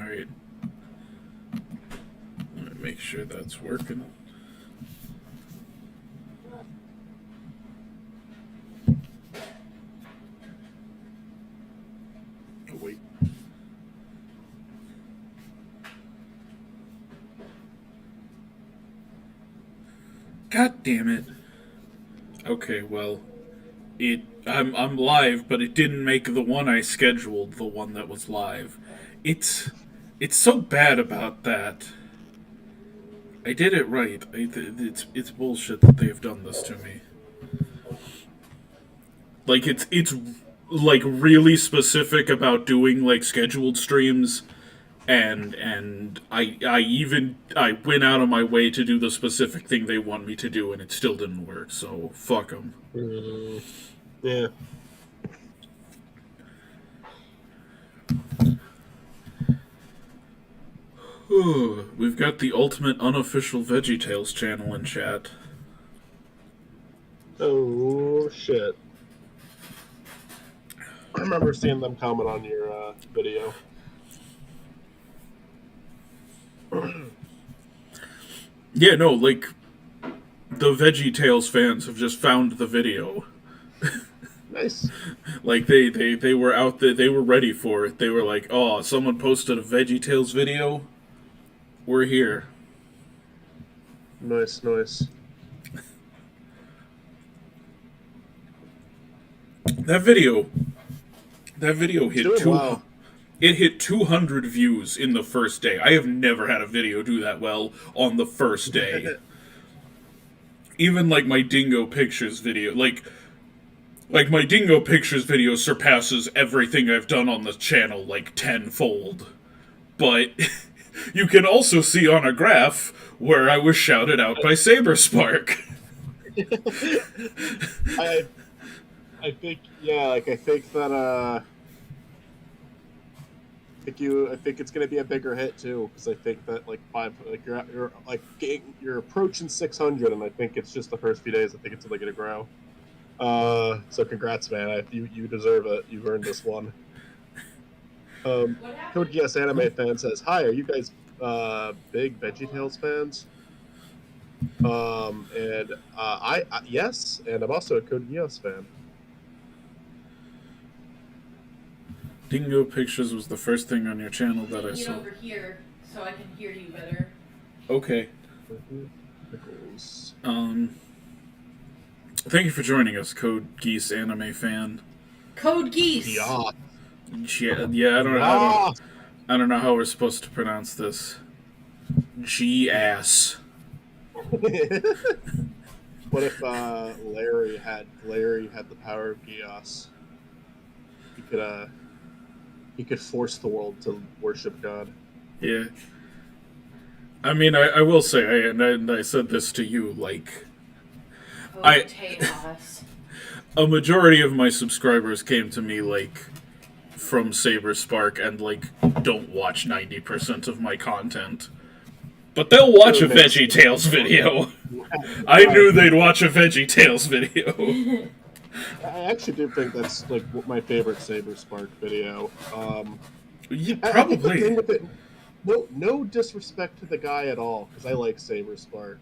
Alright. Let me make sure that's working. Oh, wait. God damn it. Okay, well, I'm live, but it didn't make the one I scheduled the one that was live. It's so bad about that. I did it right. It's bullshit that they've done this to me. Like it's like really specific about doing like scheduled streams, and I went out of my way to do the specific thing they want me to do, and it still didn't work. So fuck them. Yeah. We've got the ultimate unofficial VeggieTales channel in chat. Oh shit! I remember seeing them comment on your video. Yeah, no, like the VeggieTales fans have just found the video. Nice. Like they were out there, they were ready for it. They were like, "Oh, someone posted a VeggieTales video. We're here." Nice. That video hit wow. It hit 200 views in the first day. I have never had a video do that well on the first day. Even like my Dingo Pictures video, like my Dingo Pictures video surpasses everything I've done on the channel like tenfold. But you can also see on a graph where I was shouted out by Saberspark. I think that I think it's gonna be a bigger hit too, because I think that you're approaching 600, and I think it's just the first few days. I think it's only gonna grow. So congrats, man! You deserve it. You've earned this one. Code Yes Anime fan says, "Hi, are you guys big VeggieTales fans?" And I yes, and I'm also a Code Yes fan. Dingo Pictures was the first thing on your channel that I saw. Get over here so I can hear you better. Okay. Thank you for joining us, Code Geese Anime fan. Code Geese. Yeah. Yeah. I don't know how we're supposed to pronounce this. G-ass. What if Larry had the power of Geass? He could force the world to worship God. Yeah. I mean, I will say, and I said this to you, like, a majority of my subscribers came to me, like, from Saberspark and, like, don't watch 90% of my content. But they'll watch a VeggieTales video. I knew they'd watch a VeggieTales video. I actually do think that's like my favorite Saberspark video. Yeah, probably. I think no disrespect to the guy at all, because I like Saberspark,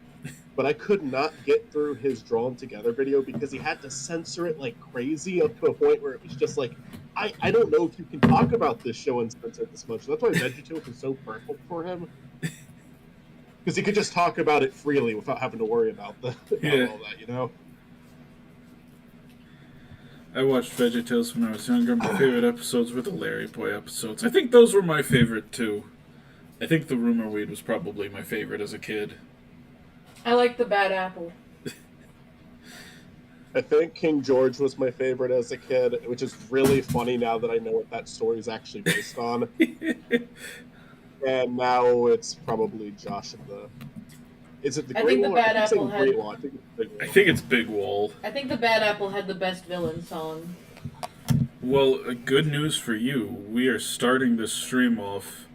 but I could not get through his drawn together video because he had to censor it like crazy up to a point where it was just like, I don't know if you can talk about this show and censor it this much. That's why VeggieTales was so perfect for him. Because he could just talk about it freely without having to worry about all that, you know? I watched VeggieTales when I was younger. My favorite episodes were the Larry Boy episodes. I think those were my favorite, too. I think the Rumor Weed was probably my favorite as a kid. I like the Bad Apple. I think King George was my favorite as a kid, which is really funny now that I know what that story is actually based on. And now it's probably Josh and the... Is it the Great Wall? I think it's Big Wall. I think the Bad Apple had the best villain song. Well, good news for you. We are starting this stream off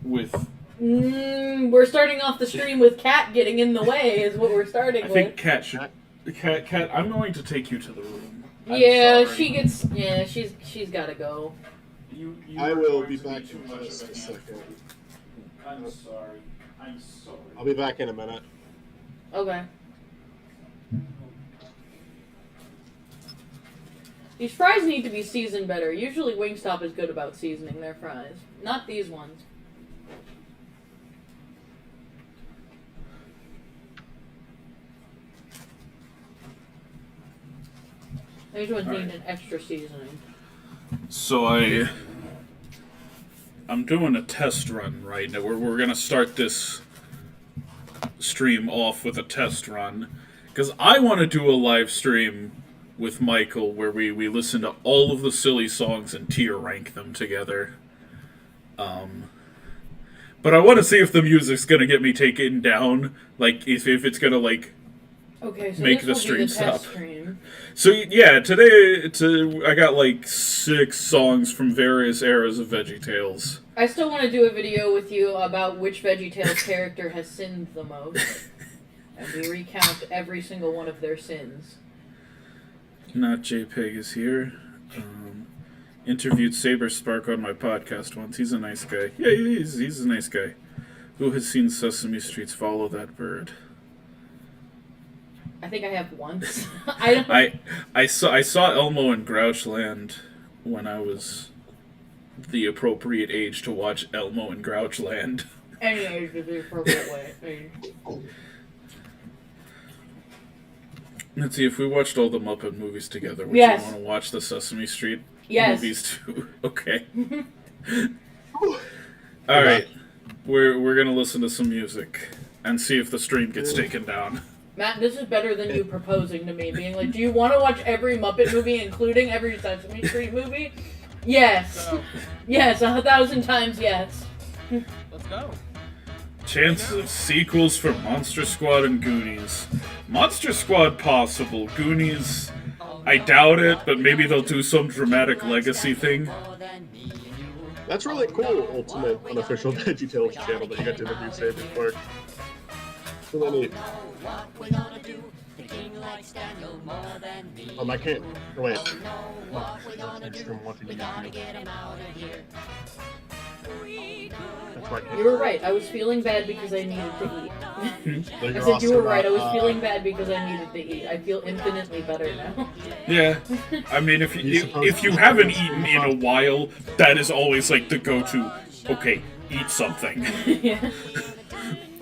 with... we're starting off the stream with Kat getting in the way, is what we're starting with. I think Kat should... Kat, I'm going to take you to the room. Yeah, she gets... Yeah, she's gotta go. I will be back in just a second. I'm sorry. I'm sorry. I'll be back in a minute. Okay. These fries need to be seasoned better. Usually Wingstop is good about seasoning their fries. Not these ones. These ones need an extra seasoning. So I'm doing a test run right now. We're gonna start this stream off with a test run because I want to do a live stream with Michael where we listen to all of the silly songs and tier rank them together. But I want to see if the music's gonna get me taken down. Like if it's gonna like Okay, so make this the will stream be the stop. test stream. So yeah, today I got like 6 songs from various eras of Veggie Tales. I still want to do a video with you about which VeggieTales character has sinned the most. And we recount every single one of their sins. Not JPEG is here. Interviewed Saber Spark on my podcast once. He's a nice guy. Yeah, he's a nice guy. Who has seen Sesame Street's Follow That Bird? I think I have once. I saw Elmo in Grouchland when I was the appropriate age to watch Elmo in Grouchland. Any age is the appropriate way. Let's see, if we watched all the Muppet movies together, would Yes. you want to watch the Sesame Street Yes. movies too? Okay. Alright. We're gonna listen to some music and see if the stream gets taken down. Matt, this is better than you proposing to me, being like, do you want to watch every Muppet movie, including every Sesame Street movie? Yes. So, Yes, 1,000 times yes. let's go. Chances of sequels for Monster Squad and Goonies. Monster Squad possible. Goonies, I doubt it, but maybe they'll do some dramatic legacy thing. That's really cool, Ultimate Unofficial VeggieTales channel that you got to interview Saber Spark. Really neat. I can't. Oh, wait. I'm watching the interview. That's right. You were right. I was feeling bad because I needed to eat. So I you're said you also were right. I not, was feeling bad because I needed to eat. I feel infinitely better now. Yeah, I mean, if you haven't eaten in a while, that is always like the go-to. Okay, eat something. Yeah.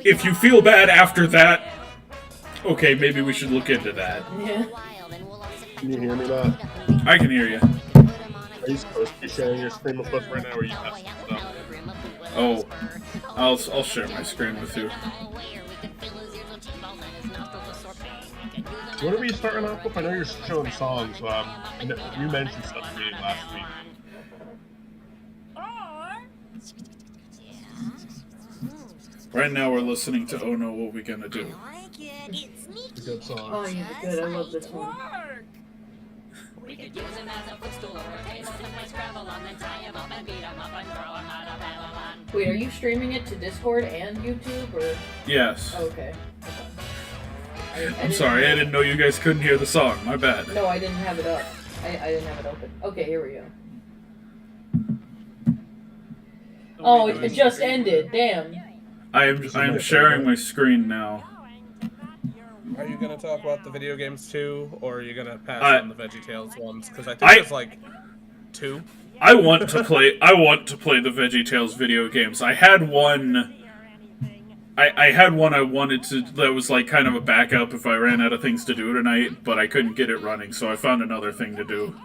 If you feel bad after that, okay, maybe we should look into that. Yeah. Can you hear me now? I can hear you. Are you supposed to be sharing your screen with us right now, or are you testing stuff? Oh, I'll share my screen with you. What are we starting off with? I know you're showing songs. You mentioned stuff to me last week. Right now we're listening to Oh No, What We Gonna Do. It's a good song. Oh, yeah, good. I love this one. We could use him as a footstool or a table to play Scrabble on, then tie him up and beat him up and throw him out of Babylon. Wait, are you streaming it to Discord and YouTube, or? Yes. Oh, okay. I'm sorry, I didn't know you guys couldn't hear the song. My bad. No, I didn't have it up. I didn't have it open. Okay, here we go. Oh, it just ended. Damn. I'm sharing my screen now. Are you gonna talk about the video games too, or are you gonna pass on the VeggieTales ones? Because I think there's like 2. I want to play the VeggieTales video games. I had one. I had one I wanted to that was like kind of a backup if I ran out of things to do tonight, but I couldn't get it running, so I found another thing to do.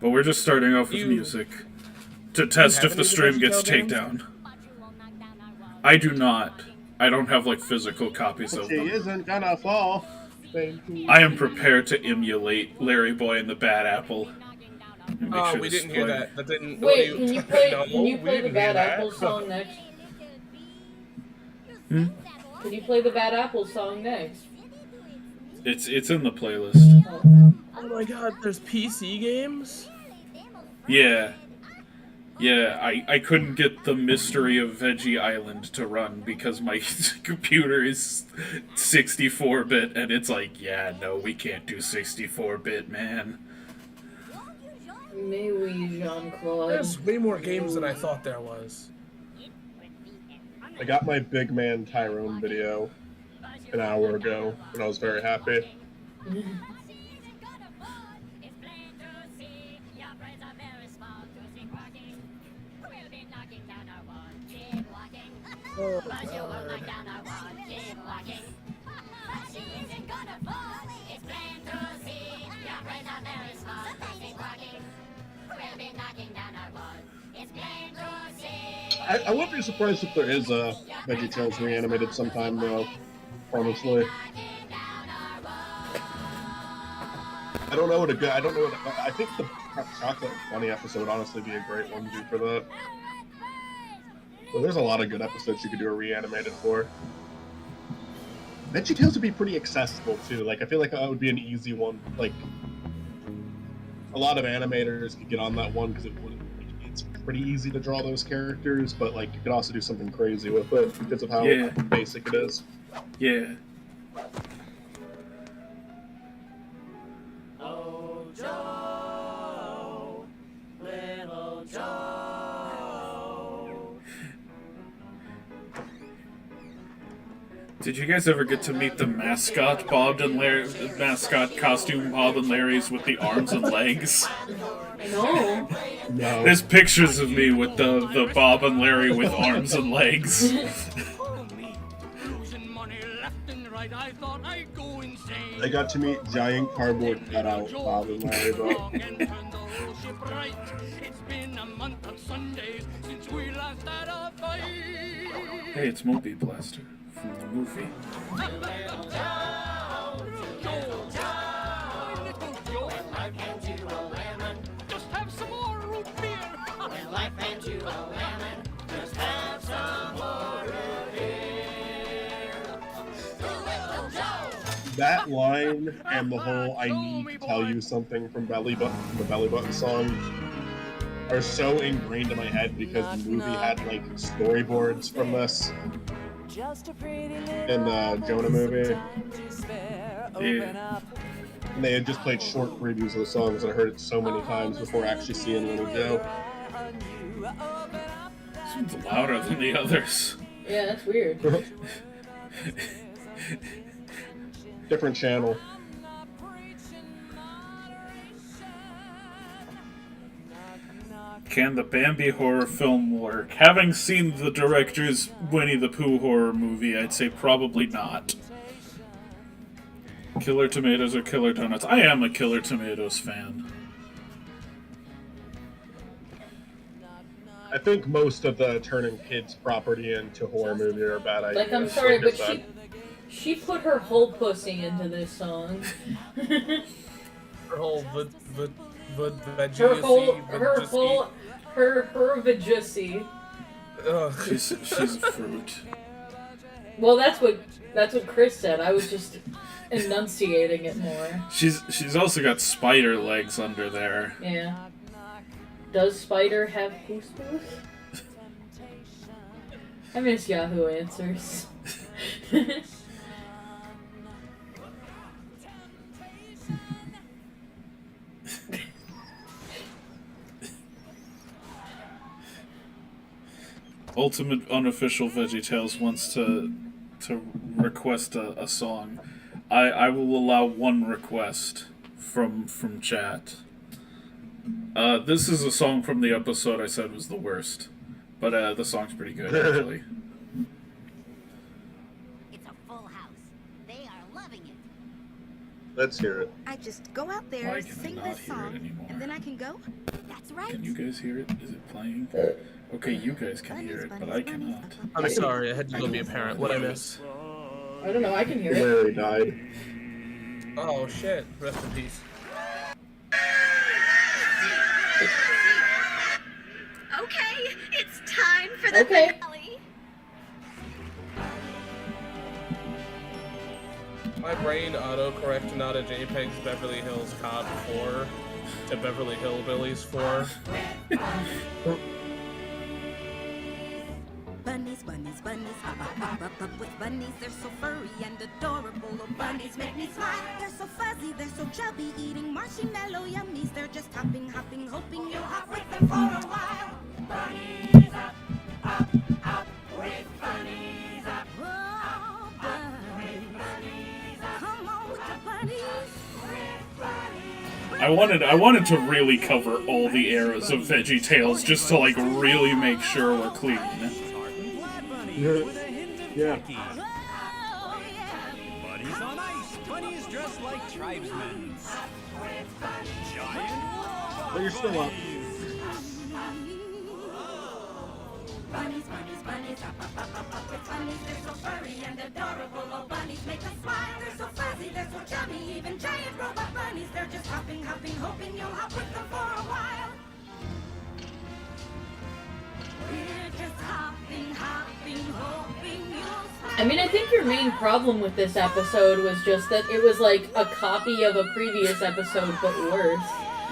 But we're just starting off with music to test if the stream gets takedown. I do not. I don't have like physical copies of She them. isn't gonna fall. I am prepared to emulate Larry Boy and the Bad Apple. Oh, we didn't hear that. That didn't. Wait, can you play? No, Can you we play the didn't Bad hear that. Apple song next? Hmm? Can you play the Bad Apple song next? It's in the playlist. Oh my God, there's PC games. Yeah. Yeah, I couldn't get the Mystery of Veggie Island to run because my computer is 64-bit, and it's like, yeah, no, we can't do 64-bit, man. Mais oui, Jean-Claude. There's way more games than I thought there was. I got my Big Man Tyrone video an hour ago, and I was very happy. Oh, I wouldn't be surprised if there is a VeggieTales reanimated sometime, though. Honestly, I don't know what I think the Chocolate Bunny episode would honestly be a great one to do for that. Well, there's a lot of good episodes you could do a reanimated for. VeggieTales would be pretty accessible too. Like, I feel like that would be an easy one. Like, a lot of animators could get on that one because it's pretty easy to draw those characters. But like, you could also do something crazy with it because of how basic it is. Yeah. Oh, Joe, little Joe. Did you guys ever get to meet the mascot Bob and Larry, mascot costume Bob and Larry's with the arms and legs? No. No. There's pictures of me with the Bob and Larry with arms and legs. I got to meet giant cardboard cutout Bob and Larry, though. Hey, it's Moby Blaster from the movie. Just have some more root beer. When life hands you a lemon, just have some more root beer. Little Joe. That line and the whole "I need to tell you something" from the Belly Button song, are so ingrained in my head because the movie had like storyboards from this in the Jonah movie. Yeah. And they had just played short previews of the songs, and I heard it so many times before actually seeing Little Joe. This one's louder than the others. Yeah, that's weird. Different channel. Can the Bambi horror film work? Having seen the director's Winnie the Pooh horror movie, I'd say probably not. Killer Tomatoes or Killer Donuts? I am a Killer Tomatoes fan. I think most of the turning kids' property into horror movie are bad ideas. Like, I'm sorry, like I but said. she put her whole pussy into this song. her whole her vajussy. She's a fruit. Well, that's what Chris said. I was just enunciating it more. She's also got spider legs under there. Yeah. Does Spider have poos? I miss Yahoo Answers. Ultimate Unofficial VeggieTales wants to request a song. I will allow one request from chat. This is a song from the episode I said was the worst, but the song's pretty good actually. It's a full house. They are loving it. Let's hear it. I just go out there, Why can I sing not this hear it song, anymore? and then I can go. That's right. Can you guys hear it? Is it playing? Okay, you guys can hear it, but I cannot. I'm sorry, I had to go be a parent. What'd I miss? I don't know, I can hear it. Larry died. Oh shit, rest in peace. Okay, it's time for the Okay. finale. My brain auto-corrected out of JPEG's Beverly Hills Cop 4 to Beverly Hillbillies 4. Bunnies, bunnies, bunnies, hop, hop, hop, hop, hop with bunnies. They're so furry and adorable. Oh, bunnies make me smile. They're so fuzzy, they're so chubby, eating marshmallow yummies. They're just hopping, hopping, hoping I wanted to really cover all the eras of Veggie Tales just to like really make sure we're clean. Yeah. Buddies on ice, bunnies dressed like tribesmen. Giant But you're still up. Bunnies, bunnies, bunnies, up, up, up, up, up with bunnies. They're so furry and adorable. Oh, bunnies make us smile. They're so fuzzy, they're so chummy. Even giant robot bunnies, they're just hopping, hopping, hoping you'll hop with them for a while. We're just hopping, hopping, hoping you'll smile. I mean, I think your main problem with this episode was just that it was like a copy of a previous episode, but worse.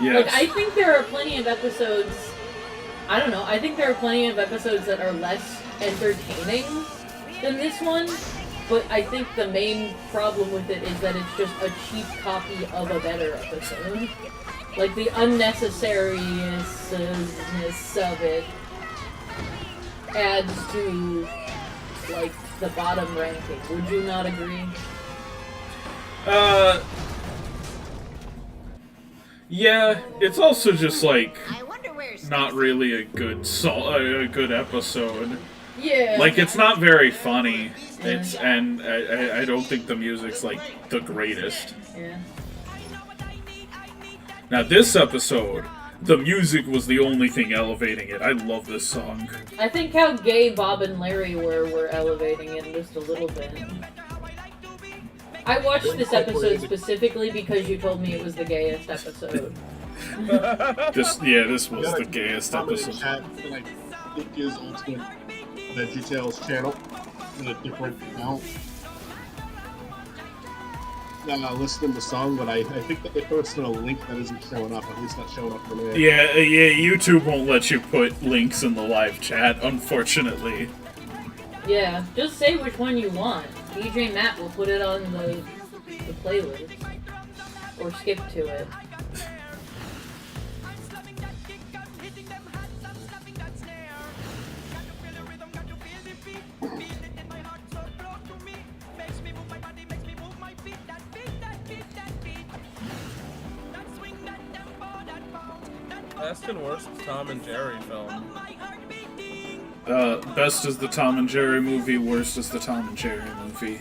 Yes. Like, I think there are plenty of episodes... I don't know, I think there are plenty of episodes that are less entertaining than this one, but I think the main problem with it is that it's just a cheap copy of a better episode. Like, the unnecessariness of it adds to, like, the bottom ranking. Would you not agree? Yeah, it's also just like not really a good episode. Yeah. Like, it's not very funny. And I don't think the music's like the greatest. Yeah. Now this episode, the music was the only thing elevating it. I love this song. I think how gay Bob and Larry were elevating it just a little bit. I watched this episode specifically because you told me it was the gayest episode. This was the gayest episode. Chat that I think is ultimate VeggieTales channel in a different account. Listen to the song, but I think that they posted a link that isn't showing up. At least not showing up for me. Yeah, YouTube won't let you put links in the live chat, unfortunately. Yeah, just say which one you want. DJ Matt will put it on the playlist. Or skip to it. Best and worst Tom and Jerry film. Best is the Tom and Jerry movie, worst is the Tom and Jerry movie.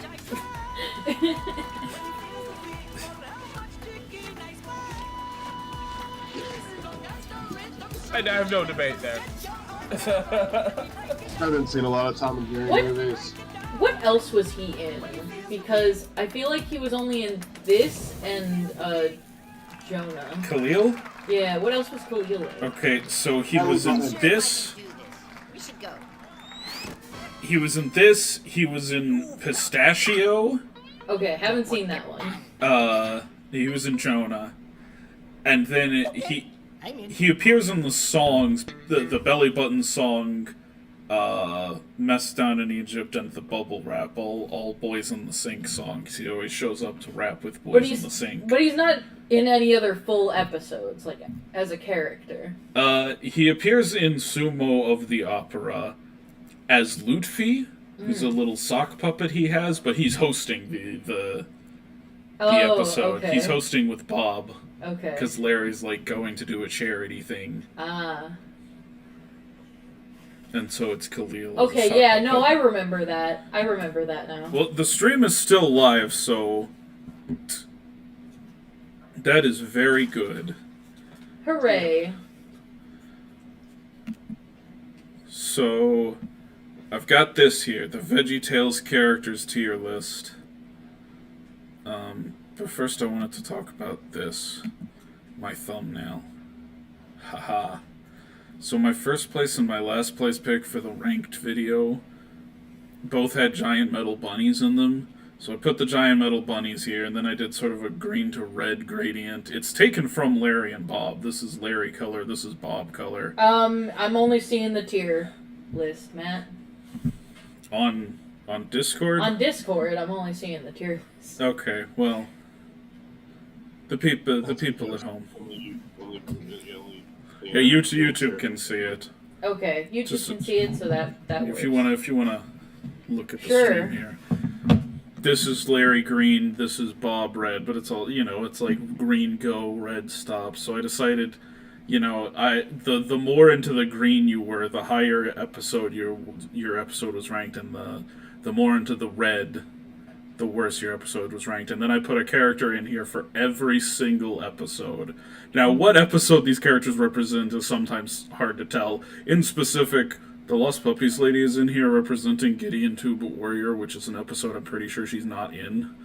I have no debate there. I haven't seen a lot of Tom and Jerry movies. What else was he in? Because I feel like he was only in this and Jonah. Khalil? Yeah, what else was Khalil in? Okay, so he was in this. We should go. He was in this. He was in Pistachio. Okay, haven't seen that one. He was in Jonah. And then he appears in the songs, the Belly Button song, Mess Down in Egypt, and the Bubble Rap, all Boys in the Sink songs. He always shows up to rap with Boys in the Sink. But he's not in any other full episodes, like, as a character. He appears in Sumo of the Opera as Lutfi, who's a little sock puppet he has, but he's hosting the episode. Okay. He's hosting with Bob. Okay. Because Larry's, like, going to do a charity thing. Ah. And so it's Khalil. Okay, yeah, no, I remember that. I remember that now. Well, the stream is still live, so that is very good. Hooray. So, I've got this here, the VeggieTales characters tier list. But first I wanted to talk about this. My thumbnail. Haha. So my first place and my last place pick for the ranked video both had giant metal bunnies in them. So I put the giant metal bunnies here, and then I did sort of a green to red gradient. It's taken from Larry and Bob. This is Larry color, this is Bob color. I'm only seeing the tier list, Matt. On Discord? On Discord, I'm only seeing the tier list. Okay, well, the people at home. Yeah, YouTube can see it. Okay, YouTube can see it, so that works. If you wanna look at the Sure. stream here. this is Larry Green, this is Bob Red, but it's all, it's like green go, red stop. So I decided, the more into the green you were, the higher episode your episode was ranked, and the more into the red, the worse your episode was ranked. And then I put a character in here for every single episode. Now, what episode these characters represent is sometimes hard to tell. In specific, the Lost Puppies lady is in here representing Gideon Tube Warrior, which is an episode I'm pretty sure she's not in.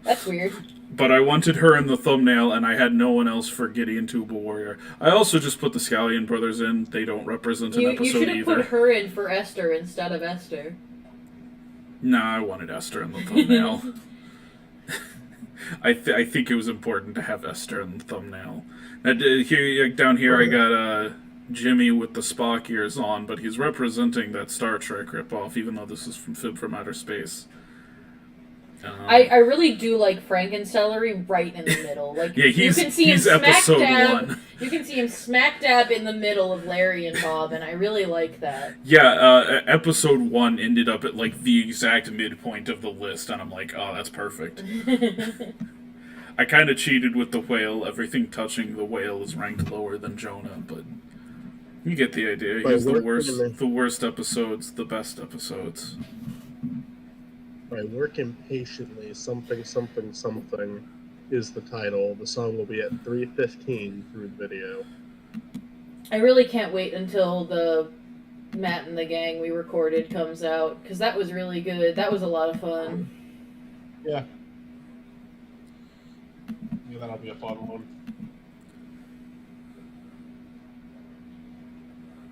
That's weird. But I wanted her in the thumbnail, and I had no one else for Gideon Tube Warrior. I also just put the Scallion brothers in. They don't represent an episode You should have either. put her in for Esther instead of Esther. Nah, I wanted Esther in the thumbnail. I think it was important to have Esther in the thumbnail. Down here, I got Jimmy with the Spock ears on, but he's representing that Star Trek ripoff, even though this is from Fib from Outer Space. I really do like Frankencelery right in the middle. Like, yeah, you can see him he's smack episode dab. 1. You can see him smack dab in the middle of Larry and Bob, and I really like that. Yeah, episode 1 ended up at like the exact midpoint of the list, and I'm like, oh, that's perfect. I kind of cheated with the whale. Everything touching the whale is ranked lower than Jonah, but you get the idea. Here's the worst episodes, the best episodes. By working patiently, something is the title. The song will be at 3:15 through the video. I really can't wait until the Matt and the Gang we recorded comes out, because that was really good. That was a lot of fun. Yeah. Yeah, that'll be a fun one.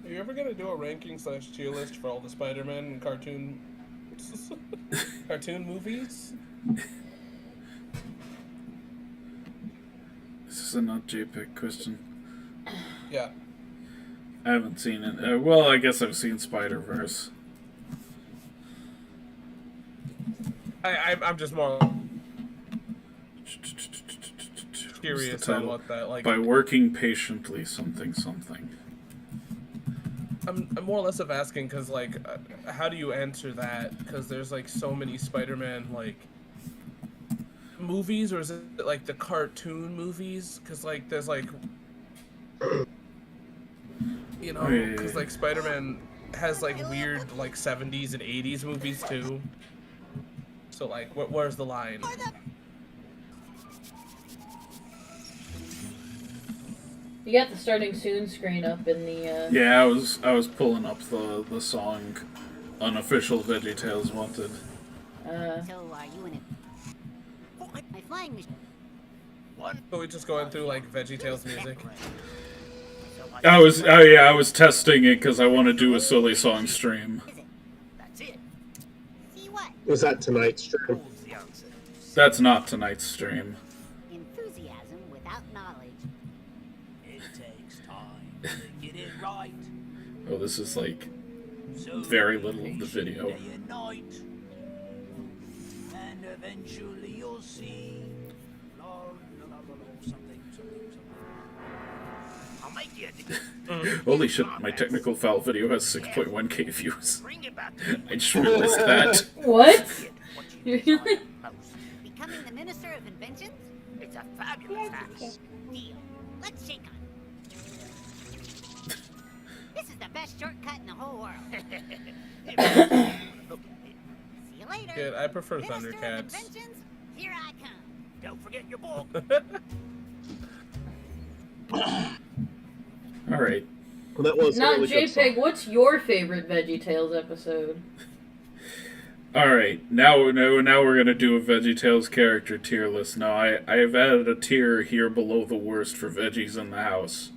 Are you ever gonna do a ranking / tier list for all the Spider-Man cartoon movies? This is a not JPEG question. Yeah. I haven't seen it. Well, I guess I've seen Spider-Verse. I'm just more curious on what that like. By working patiently, something. I'm more or less of asking because like, how do you answer that? Because there's like so many Spider-Man like movies, or is it like the cartoon movies? Because like there's like, because like Spider-Man has like weird like 70s and 80s movies too. So like, where's the line? You got the starting soon screen up in the. Yeah, I was pulling up the song unofficial VeggieTales wanted. So are you in it? My flying machine. So we just going through like VeggieTales music. I was testing it because I want to do a silly song stream. That's it. See what? Was that tonight's stream? That's not tonight's stream. Enthusiasm without knowledge. It takes time to get it right. Oh, this is like very little of the video. Day and night. And eventually you'll see. Something. I'll make you. Holy shit, my technical foul video has 6.1k views. Bring it back. I just realized that. What? Becoming the Minister of Inventions? It's a fabulous act. Deal. Let's shake on it. This is the best shortcut in the whole world. See you later. Good, I prefer Minister of Thundercats. Inventions, here I come. Don't forget your book. Alright. Well, that was Not a really good JPEG, song. what's your favorite VeggieTales episode? Alright, now we're gonna do a VeggieTales character tier list. Now, I've added a tier here below the worst for Veggies in the House.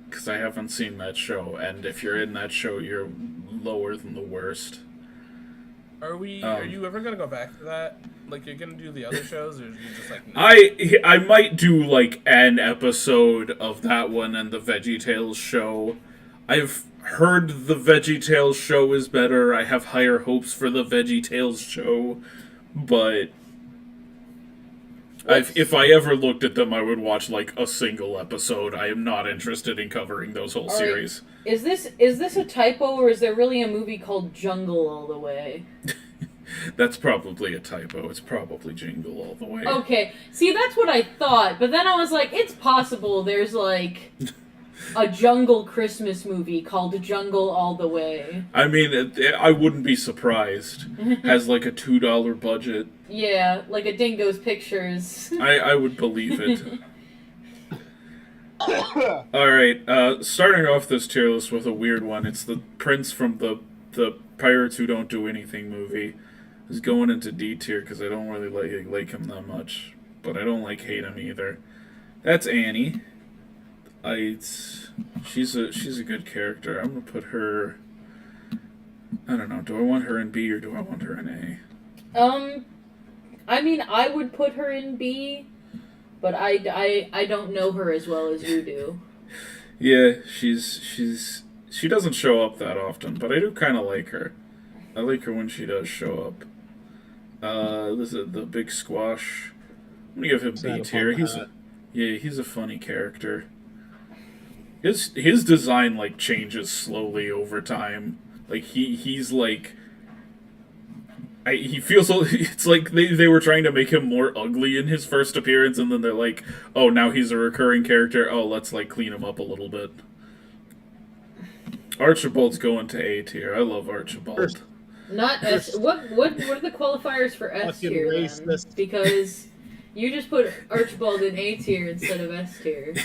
Because I haven't seen that show, and if you're in that show, you're lower than the worst. Are you ever gonna go back to that? Like, you're gonna do the other shows, or are you just like? No? I might do like an episode of that one and the VeggieTales show. I've heard the VeggieTales show is better. I have higher hopes for the VeggieTales show, but if I ever looked at them, I would watch like a single episode. I am not interested in covering those whole series. Is this a typo, or is there really a movie called Jungle All the Way? That's probably a typo. It's probably Jingle All the Way. Okay, see, that's what I thought, but then I was like, it's possible there's, like, a jungle Christmas movie called Jungle All the Way. I mean, I wouldn't be surprised. Has, like, a $2 budget. Yeah, like a Dingo's Pictures. I would believe it. Alright, starting off this tier list with a weird one. It's the prince from the Pirates Who Don't Do Anything movie. Is going into D tier because I don't really like him that much. But I don't hate him either. That's Annie. She's a good character. I'm gonna put her. I don't know. Do I want her in B or do I want her in A? I mean, I would put her in B, but I don't know her as well as you do. Yeah, she doesn't show up that often, but I do kind of like her. I like her when she does show up. This is the Big Squash. I'm gonna give him B tier. He's a funny character. His design changes slowly over time. He's like. He feels it's like they were trying to make him more ugly in his first appearance, and then they're like, oh, now he's a recurring character. Oh, let's clean him up a little bit. Archibald's going to A tier. I love Archibald. Not S. What are the qualifiers for S tier then? Because you just put Archibald in A tier instead of S tier.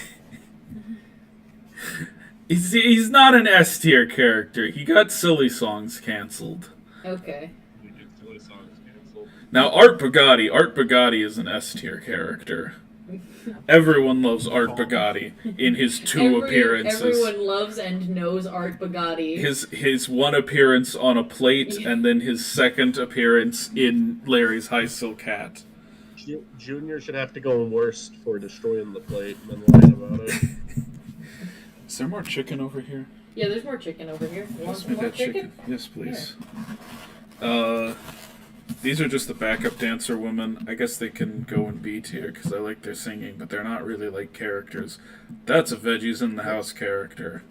He's not an S tier character. He got Silly Songs canceled. Okay. Now, Art Bugatti is an S tier character. Everyone loves Art Bugatti in his two appearances. Everyone loves and knows Art Bugatti. His one appearance on a plate, and then his second appearance in Larry's High Silk Hat. Junior should have to go in worst for destroying the plate and then lying about it. Is there more chicken over here? Yeah, there's more chicken over here. You want some more chicken? Yes, please. Here. These are just the backup dancer women. I guess they can go in B tier because I like their singing, but they're not really characters. That's a Veggies in the House character.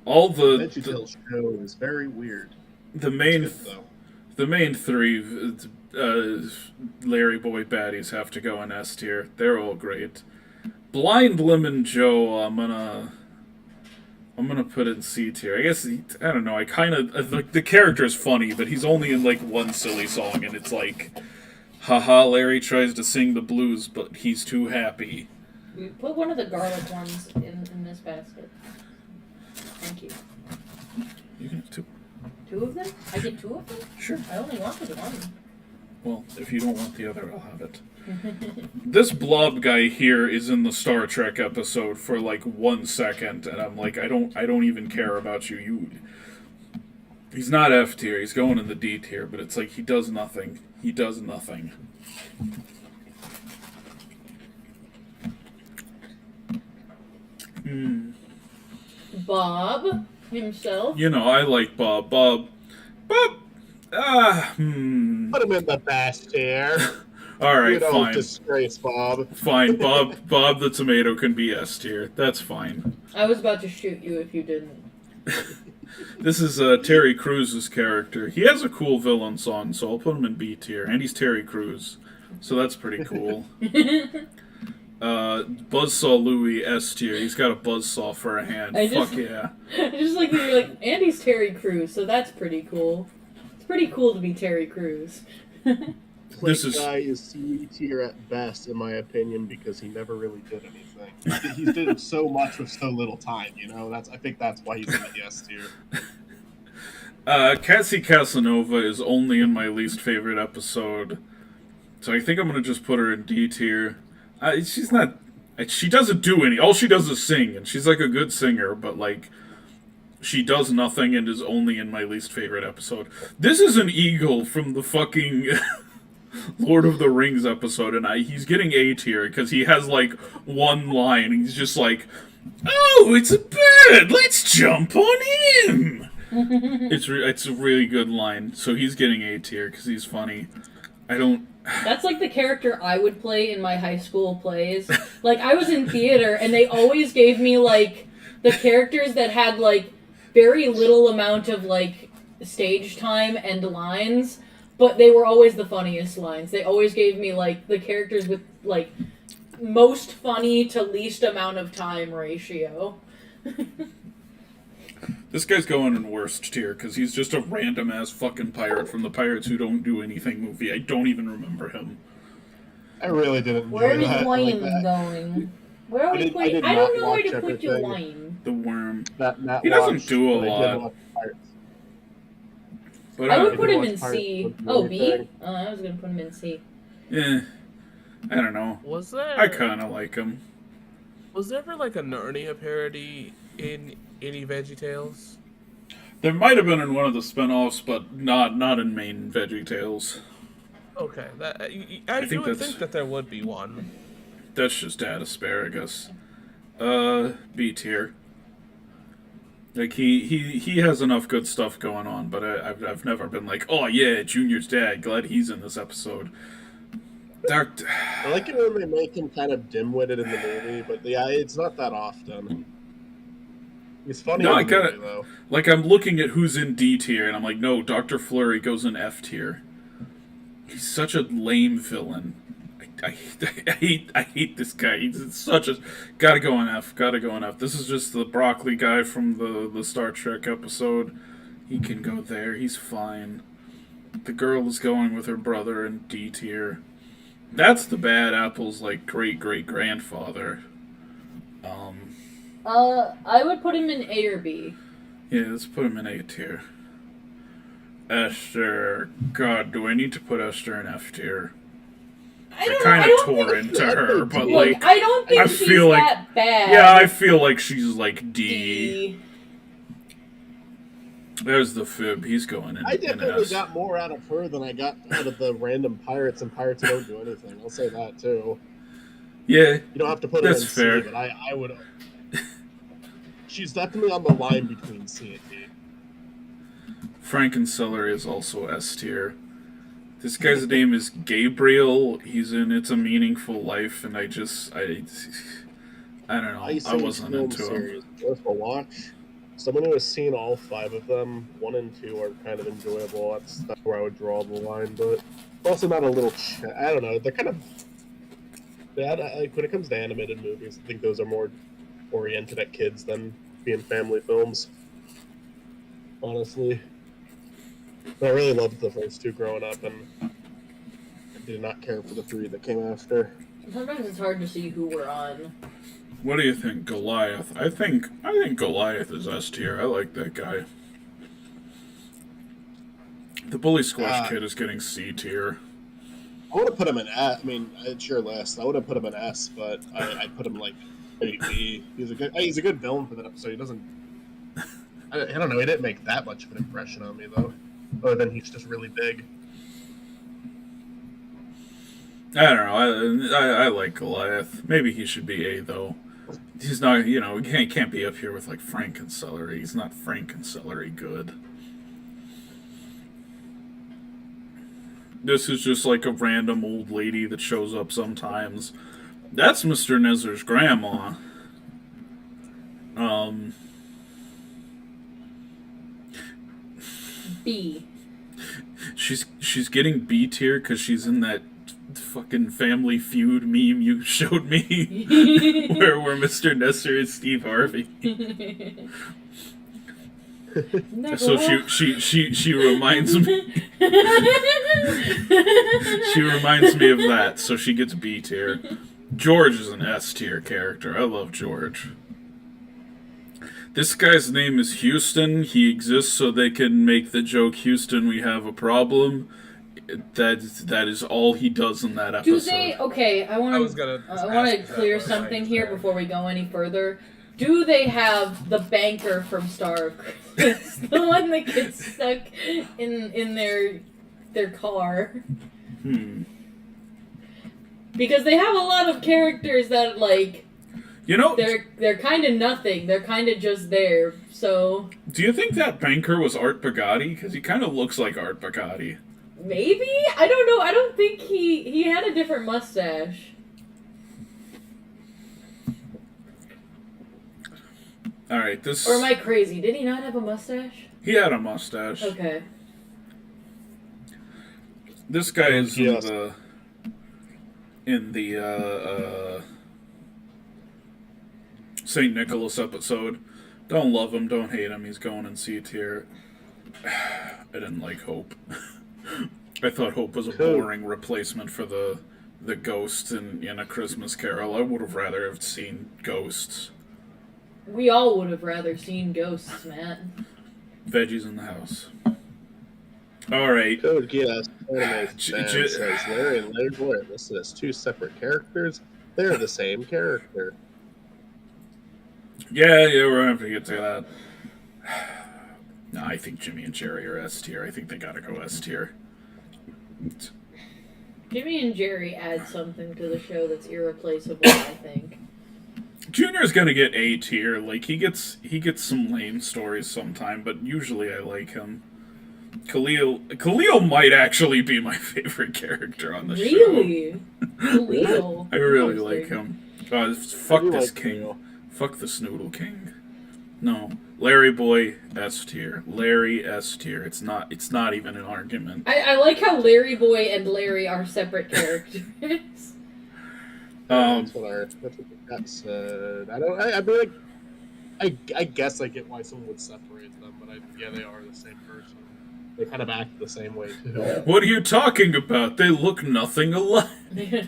All the VeggieTales show is very weird. The main three Larry Boy baddies have to go in S tier. They're all great. Blind Lemon Joe, I'm gonna put in C tier. I guess I don't know. I kind of the character's funny, but he's only in one silly song, and it's haha. Larry tries to sing the blues, but he's too happy. Put one of the garlic ones in this basket. Thank you. You can have two. Two of them? I get two of them? Sure. I only wanted one. Well, if you don't want the other, I'll have it. This blob guy here is in the Star Trek episode for 1 second, and I'm I don't even care about you. He's not F tier. He's going in the D tier, but it's he does nothing. He does nothing. Bob himself. I like Bob. Bob. Put him in the best tier. All right, you don't fine. Disgrace Bob. Fine, Bob the tomato can be S tier. That's fine. I was about to shoot you if you didn't. This is Terry Crews's character. He has a cool villain song, so I'll put him in B tier. And he's Terry Crews, so that's pretty cool. Buzzsaw Louie S tier. He's got a buzzsaw for a hand. Fuck yeah. I just like that you're Andy's Terry Crews, so that's pretty cool. It's pretty cool to be Terry Crews. This guy is C tier at best, in my opinion, because he never really did anything. He did so much with so little time, I think that's why he's in the S tier. Cassie Casanova is only in my least favorite episode, so I think I'm gonna just put her in D tier. She's not. She doesn't do any. All she does is sing, and she's a good singer, but she does nothing and is only in my least favorite episode. This is an eagle from the fucking Lord of the Rings episode, and he's getting A tier because he has one line. He's just oh, it's a bird. Let's jump on him. It's a really good line, so he's getting A tier because he's funny. That's the character I would play in my high school plays. I was in theater, and they always gave me the characters that had very little amount of stage time and lines, but they were always the funniest lines. They always gave me, like, the characters with, like, most funny to least amount of time ratio. This guy's going in worst tier because he's just a random ass fucking pirate from the Pirates Who Don't Do Anything movie. I don't even remember him. I really didn't enjoy Where is that. Wayne that. going? Where are we I putting? did I don't not know where watch to put your everything. Wayne. The worm. That He doesn't watched, do a but I did lot. watch Pirates. But I would I put did him watch in Pirates C. of the Oh, Movie B? thing. Oh, I was gonna put him in C. I don't know. Was there? I kind of like him. Was there ever like a Narnia parody in any VeggieTales? There might have been in one of the spin-offs, but not in main VeggieTales. Okay, that I think you would that's- think that there would be one. That's just Dad Asparagus. B tier. Like he has enough good stuff going on, but I've never been like, oh yeah, Junior's dad. Glad he's in this episode. I like it when they make him kind of dim-witted in the movie, but yeah, it's not that often. He's funny No, in I the got movie, it. though. Like I'm looking at who's in D tier, and I'm like, no, Dr. Flurry goes in F tier. He's such a lame villain. I hate this guy. He's such a gotta go in F. Gotta go in F. This is just the broccoli guy from the Star Trek episode. He can go there. He's fine. The girl is going with her brother in D tier. That's the Bad Apple's like great grandfather. I would put him in A or B. Yeah, let's put him in A tier. Esther, God, do I need to put Esther in F tier? I I don't kind know. of tore into her, but Look, like, I don't think I she's feel like- that bad. yeah, I feel like she's like D. D. There's the fib. He's going in. I definitely in S. got more out of her than I got out of the random pirates and pirates who don't do anything. I'll say that, too. Yeah, You don't have to put her in That's fair. C, but I would... She's definitely on the line between C and D. Frankencelery is also S tier. This guy's name is Gabriel. He's in It's a Meaningful Life, and I don't know. I wasn't into him. series. Worth a watch. Someone who has seen all 5 of them, 1 and 2 are kind of enjoyable. That's where I would draw the line, but also not a little. I don't know. They're kind of. Like when it comes to animated movies, I think those are more oriented at kids than being family films. Honestly, but I really loved the first 2 growing up, and I did not care for the 3 that came after. Sometimes it's hard to see who we're on. What do you think, Goliath? I think Goliath is S tier. I like that guy. The Bully Squash Kid is getting C tier. I would have put him in S. I mean, it's your list. I would have put him in S, but I put him like maybe B. He's a good villain for that episode. He doesn't. I don't know. He didn't make that much of an impression on me though. Other than he's just really big. I don't know. I like Goliath. Maybe he should be A though. He's not. He can't be up here with like Frankencelery. He's not Frankencelery good. This is just like a random old lady that shows up sometimes. That's Mr. Nezer's grandma. B. She's getting B tier because she's in that fucking Family Feud meme you showed me, where Mr. Nesser is Steve Harvey. So she reminds me. She reminds me of that. So she gets B tier. George is an S tier character. I love George. This guy's name is Houston. He exists so they can make the joke, Houston, we have a problem. That is all he does in that episode. Do they? Okay, I want to ask clear that something one. here before we go any further. Do they have the banker from Star of Christmas, the one that gets stuck in their car? Because they have a lot of characters that like. They're kind of nothing. They're kind of just there. So. Do you think that banker was Art Bugatti? Because he kind of looks like Art Bugatti. Maybe? I don't know. I don't think he had a different mustache. Alright, this... Or am I crazy? Did he not have a mustache? He had a mustache. Okay. This guy is Yes. in the St. Nicholas episode. Don't love him, don't hate him. He's going in C tier. I didn't like Hope. I thought Hope was a boring replacement for the ghost in A Christmas Carol. I would have rather have seen ghosts. We all would have rather seen ghosts, Matt. Veggies in the house. Alright. Code Geass Anime says Larry and Larry Boy are listed as two separate characters. They're the same character. Yeah, we're gonna have to get to that. No, I think Jimmy and Jerry are S tier. I think they gotta go S tier. Jimmy and Jerry add something to the show that's irreplaceable, I think. Junior's gonna get A tier. Like he gets some lame stories sometime, but usually I like him. Khalil might actually be my favorite character on the show. Really? Khalil. I really like him. Fuck You this like king. Khalil. Fuck the Snoodle King. No. Larry Boy, S tier. Larry, S tier. It's not even an argument. I like how Larry Boy and Larry are separate characters. That's what the cat said. I mean, like, I guess I get why someone would separate them, but yeah, they are the same person. They kind of act the same way too. What are you talking about? They look nothing alike.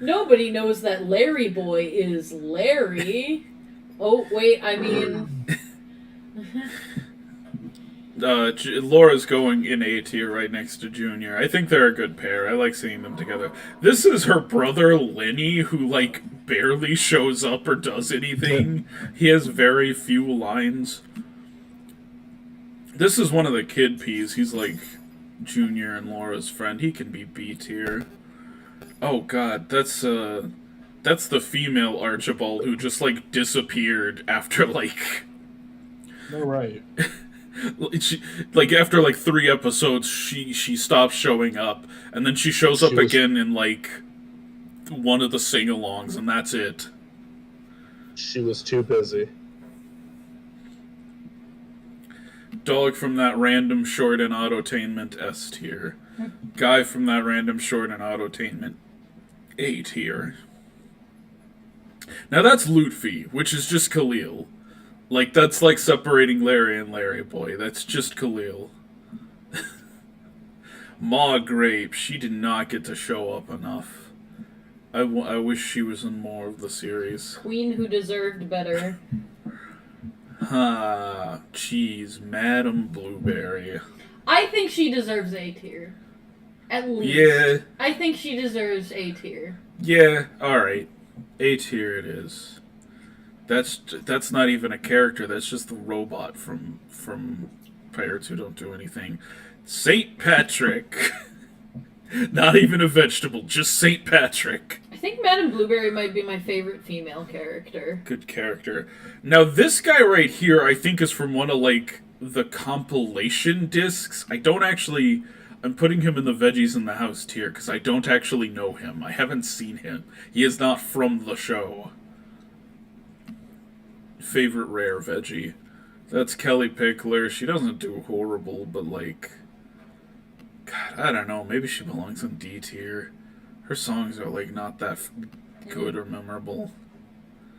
Nobody knows that Larry Boy is Larry. Oh, wait, I mean... Laura's going in A tier right next to Junior. I think they're a good pair. I like seeing them together. This is her brother, Lenny, who, like, barely shows up or does anything. He has very few lines. This is one of the kid peas. He's, like, Junior and Laura's friend. He can be B tier. Oh, God, that's the female Archibald who just, like, disappeared after, like... No, right. After, like, 3 episodes, she stops showing up, and then she shows up again in, like, one of the sing-alongs, and that's it. She was too busy. Dog from that random short in Autotainment, S tier. Guy from that random short in Autotainment, A tier. Now that's Lutfi, which is just Khalil. Like, that's like separating Larry and Larry Boy. That's just Khalil. Ma Grape, she did not get to show up enough. I wish she was in more of the series. Queen who deserved better. Jeez, Madam Blueberry. I think she deserves A tier. At least. Yeah. I think she deserves A tier. Yeah, alright. A tier it is. That's not even a character, that's just the robot from Pirates Who Don't Do Anything. St. Patrick. Not even a vegetable, just St. Patrick. I think Madame Blueberry might be my favorite female character. Good character. Now this guy right here I think is from one of, like, the compilation discs. I'm putting him in the Veggies in the House tier because I don't actually know him. I haven't seen him. He is not from the show. Favorite rare veggie. That's Kelly Pickler. She doesn't do horrible, but, like... God, I don't know. Maybe she belongs in D tier. Her songs are, like, not that good or memorable.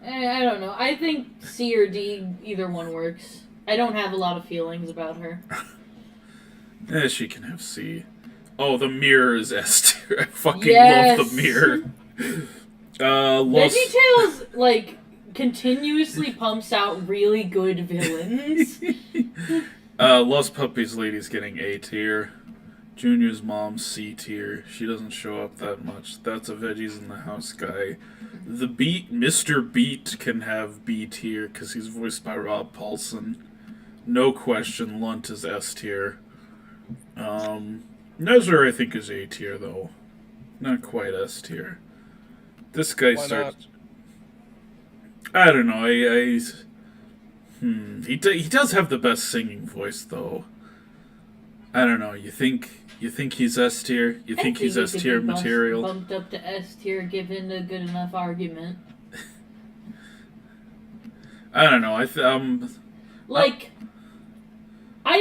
I don't know. I think C or D, either one works. I don't have a lot of feelings about her. She can have C. Oh, the mirror is S tier. I fucking love the mirror. VeggieTales, like, continuously pumps out really good villains. Lost Puppies Lady's getting A tier. Junior's mom, C tier. She doesn't show up that much. That's a Veggies in the House guy. The Beat, Mr. Beat can have B tier because he's voiced by Rob Paulson. No question, Lunt is S tier. Nezzer I think is A tier though. Not quite S tier. This guy starts... I don't know, he does have the best singing voice though. I don't know, you think he's S tier? You think he's S tier material? Bumped up to S tier given a good enough argument. I don't know, I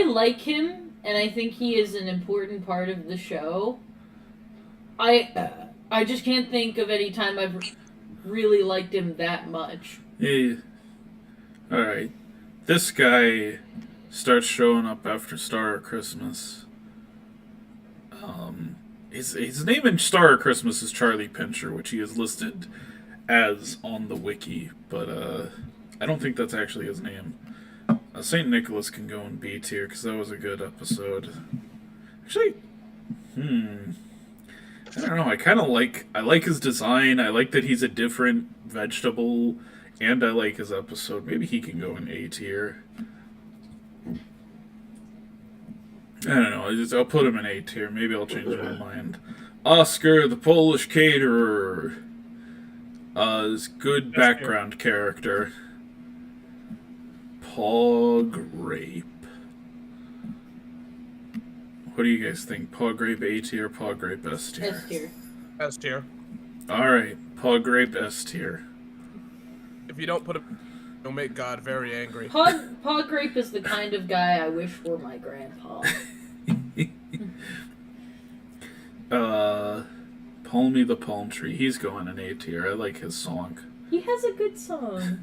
like him and I think he is an important part of the show. I just can't think of any time I've really liked him that much. Yeah. Alright. This guy starts showing up after Star of Christmas. His name in Star of Christmas is Charlie Pincher, which he is listed as on the wiki, but I don't think that's actually his name. St. Nicholas can go in B tier, because that was a good episode. Actually, I don't know, I like his design, I like that he's a different vegetable, and I like his episode. Maybe he can go in A tier. I don't know, I'll put him in A tier, maybe I'll change my mind. Oscar, the Polish caterer. Is good background character. Pog Rape. What do you guys think? Pog Rape A tier, Pog Rape S tier? S tier. S tier. Alright, Pog Rape S tier. If you don't put it, you'll make God very angry. Pog Grape is the kind of guy I wish were my grandpa. Palmy the Palm Tree. He's going in A tier. I like his song. He has a good song.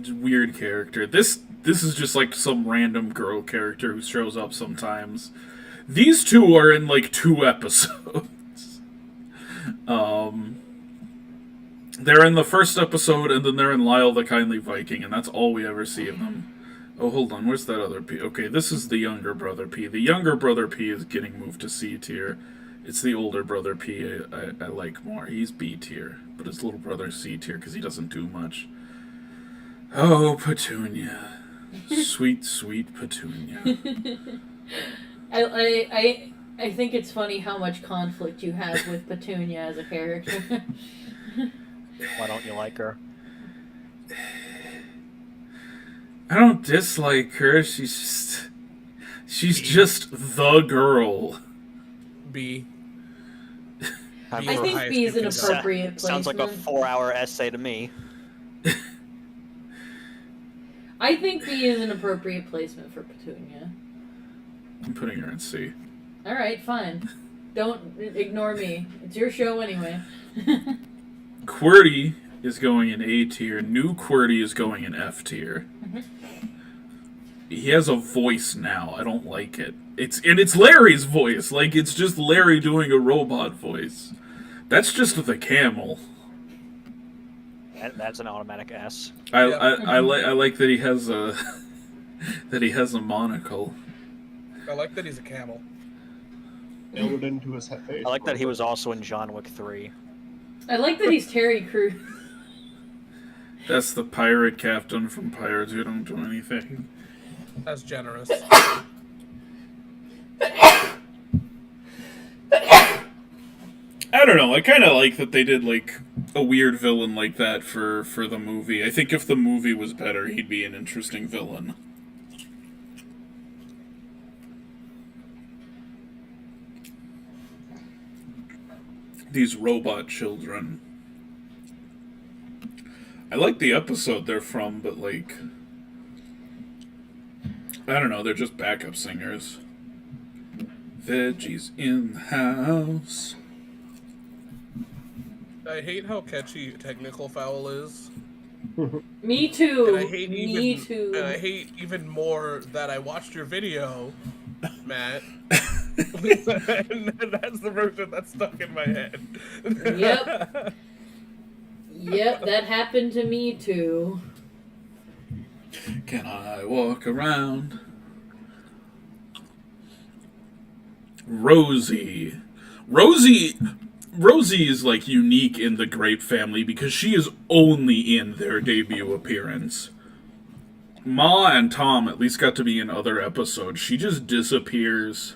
Weird character. This is just like some random girl character who shows up sometimes. These two are in like 2 episodes. They're in the first episode, and then they're in Lyle the Kindly Viking, and that's all we ever see of them. Oh, hold on. Where's that other P? Okay, this is the younger brother P. The younger brother P is getting moved to C tier. It's the older brother P I like more. He's B tier, but his little brother's C tier because he doesn't do much. Oh, Petunia. Sweet, sweet Petunia. I think it's funny how much conflict you have with Petunia as a character. Why don't you like her? I don't dislike her. She's just the girl. B. I think B is an appropriate placement. Sounds like a 4-hour essay to me. I think B is an appropriate placement for Petunia. I'm putting her in C. Alright, fine. Don't ignore me. It's your show anyway. QWERTY is going in A tier. New QWERTY is going in F tier. He has a voice now. I don't like it. It's Larry's voice. Like, it's just Larry doing a robot voice. That's just the camel. That's an automatic S. I like that he has a monocle. I like that he's a camel. Nailed it into his face. I like that he was also in John Wick 3. I like that he's Terry Crews. That's the pirate captain from Pirates Who Don't Do Anything. That's generous. I don't know. I kind of like that they did like a weird villain like that for the movie. I think if the movie was better, he'd be an interesting villain. These robot children. I like the episode they're from, but like, I don't know, they're just backup singers. Veggies in the house. I hate how catchy Technical Foul is. Me too. And I hate Me too. And I hate even more that I watched your video, Matt. And that's the version that's stuck in my head. Yep. Yep, that happened to me too. Can I walk around? Rosie is like unique in the Grape family because she is only in their debut appearance. Ma and Tom at least got to be in other episodes. She just disappears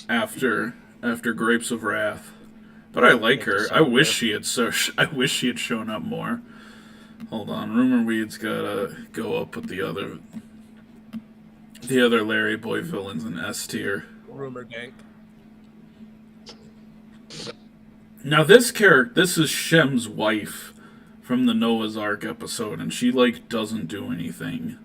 after Grapes of Wrath. But I like her. I wish she had shown up more. Hold on, Rumor Weed's gotta go up with the other Larry Boy villains in S tier. Rumor Dank. Now this is Shem's wife from the Noah's Ark episode, and she like doesn't do anything.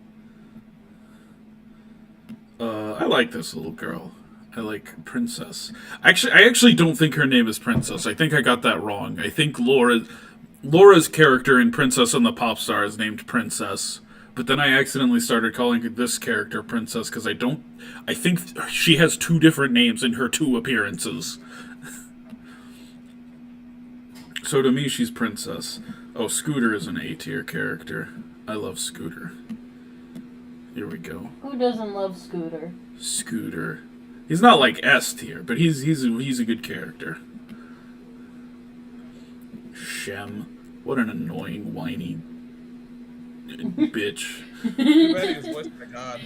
I like this little girl. I like Princess. I actually don't think her name is Princess. I think I got that wrong. I think Laura's character in Princess and the Pop Star is named Princess. But then I accidentally started calling this character Princess because I think she has 2 different names in her 2 appearances. So to me, she's Princess. Oh, Scooter is an A-tier character. I love Scooter. Here we go. Who doesn't love Scooter? Scooter. He's not like S tier, but he's a good character. Shem. What an annoying, whiny bitch. Too bad he was voiced by God.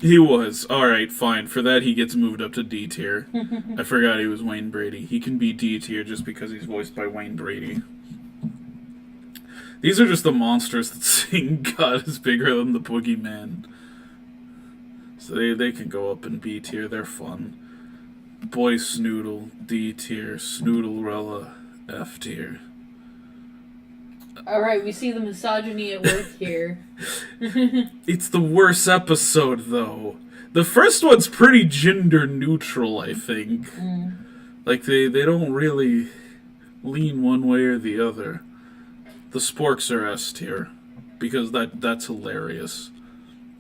He was. Alright, fine. For that, he gets moved up to D tier. I forgot he was Wayne Brady. He can be D tier just because he's voiced by Wayne Brady. These are just the monsters that sing God is bigger than the boogeyman. So they can go up in B tier. They're fun. Boy Snoodle, D tier. Snoodlerella, F tier. Alright, we see the misogyny at work here. It's the worst episode, though. The first one's pretty gender neutral, I think. Like, they don't really lean one way or the other. The sporks are S tier, because that's hilarious.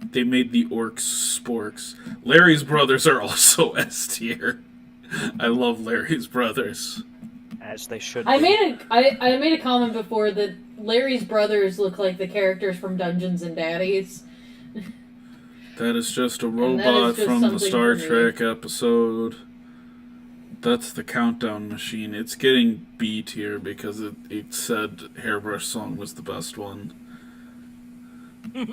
They made the orcs sporks. Larry's brothers are also S tier. I love Larry's brothers. As they should I be. made a comment before that Larry's brothers look like the characters from Dungeons and Daddies. That is just a that is robot just from the something Star for me. Trek episode. That's the countdown machine. It's getting B tier because it said Hairbrush Song was the best one.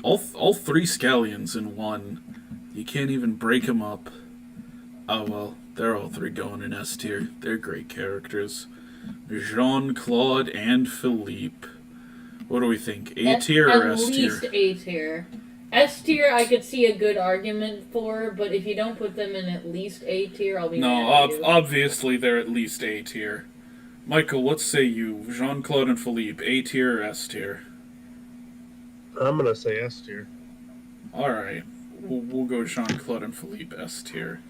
all 3 scallions in one. You can't even break them up. Oh well, they're all 3 going in S tier. They're great characters. Jean-Claude and Philippe. What do we think? A tier or S tier? At least A tier. S tier I could see a good argument for, but if you don't put them in at least A tier, I'll be No, mad at you. obviously they're at least A tier. Michael, what say you? Jean-Claude and Philippe, A tier or S tier? I'm gonna say S tier. Alright, we'll go Jean-Claude and Philippe, S tier.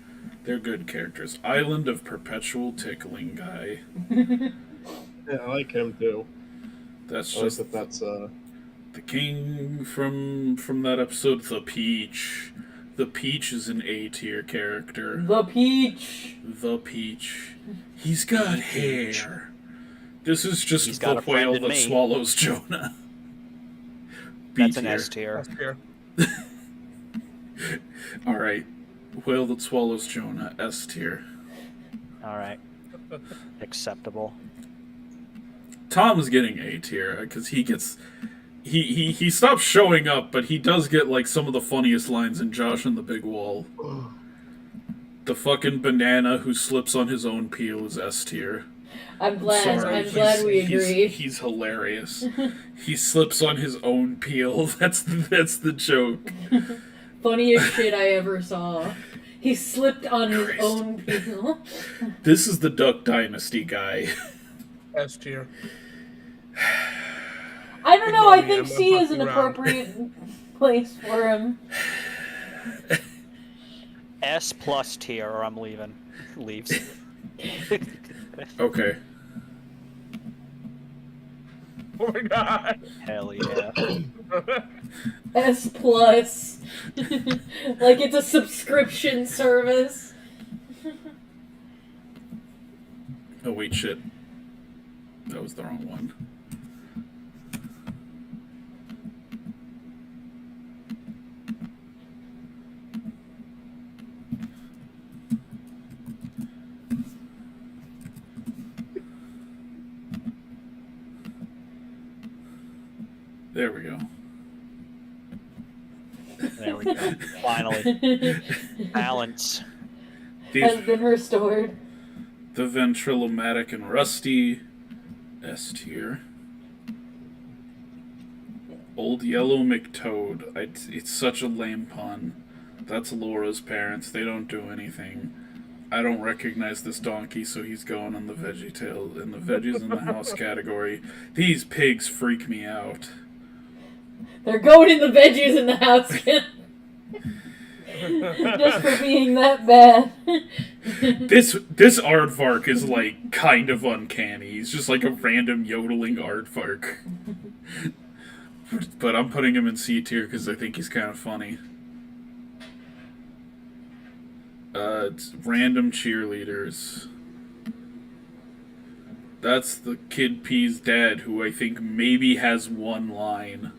They're good characters. Island of Perpetual Tickling guy. Yeah, I like him too. That's I like just that's the king from that episode, The Peach. The Peach is an A tier character. The Peach! The Peach. He's got hair. This is He's just got the a friend whale in that me. swallows Jonah. B That's an tier. S tier. Last year. Alright. Whale that swallows Jonah, S tier. Alright. Acceptable. Tom's getting A tier because he gets he stops showing up, but he does get like some of the funniest lines in Josh and the Big Wall. The fucking banana who slips on his own peel is S tier. I'm glad. Sorry, I'm glad we agree. He's hilarious. He slips on his own peel. That's the joke. Funniest shit I ever saw. He slipped on his own peel. This is the Duck Dynasty guy. S tier. I don't know, I think I'm C is an fucking around. appropriate place for him. S plus tier or I'm leaving. Leaves. Okay. Oh my god. Hell yeah. S plus. Like it's a subscription service. Oh wait, shit. That was the wrong one. There we go. There we go. Finally. Balance. Has been restored. The Ventrilomatic and Rusty, S tier. Old Yellow McToad. It's such a lame pun. That's Laura's parents. They don't do anything. I don't recognize this donkey, so he's going on the VeggieTales in the Veggies in the House category. These pigs freak me out. They're going in the veggies in the house. Just for being that bad. This aardvark is like kind of uncanny. He's just like a random yodeling aardvark. But I'm putting him in C tier because I think he's kind of funny. It's random cheerleaders. That's the Kid P's dad, who I think maybe has one line.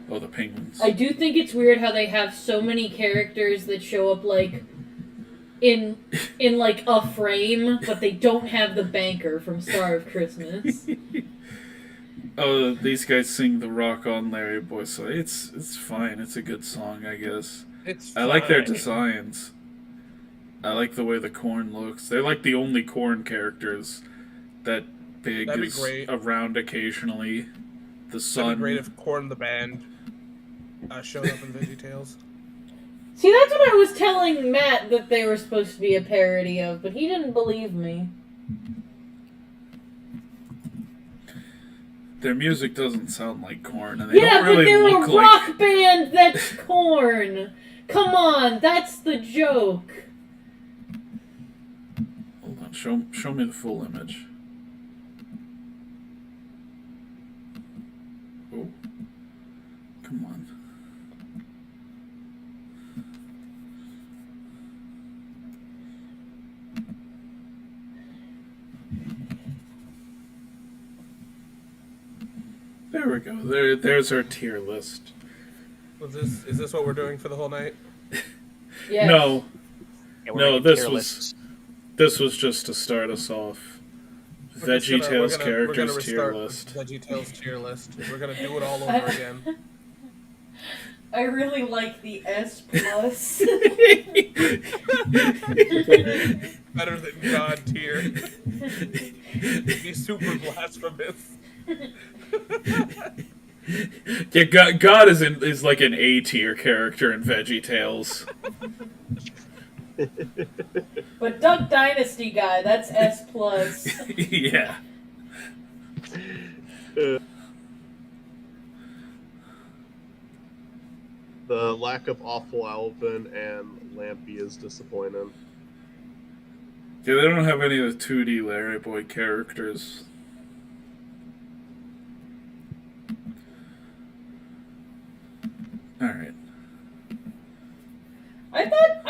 Oh, the penguins. I do think it's weird how they have so many characters that show up like in like a frame, but they don't have the banker from Star of Christmas. Oh, these guys sing the Rock On Larry Boy song. It's fine. It's a good song, I guess. It's I like their fine. designs. I like the way the corn looks. They're like the only corn characters that Big That'd be is great. around occasionally. The sun. That'd be great if Korn the band showed up in VeggieTales. See, that's what I was telling Matt that they were supposed to be a parody of, but he didn't believe me. Their music doesn't sound like Korn, and they Yeah, don't really but they're look a like. rock band that's Korn. Come on, that's the joke. Hold on, show me the full image. Oh, come on. There we go. There's our tier list. Is this what we're doing for the whole night? Yes. No, Yeah, we're no, making this tier was lists. just to start us off. We're just gonna- VeggieTales we're gonna characters tier restart list. VeggieTales tier list. We're gonna do it all over again. I really like the S plus. Better than God tier. Be super blasphemous. Yeah, God is like an A tier character in VeggieTales. But Duck Dynasty guy, that's S plus. Yeah. The lack of Awful Alvin and Lampy is disappointing. Yeah, they don't have any of the 2D Larry Boy characters. Alright. I thought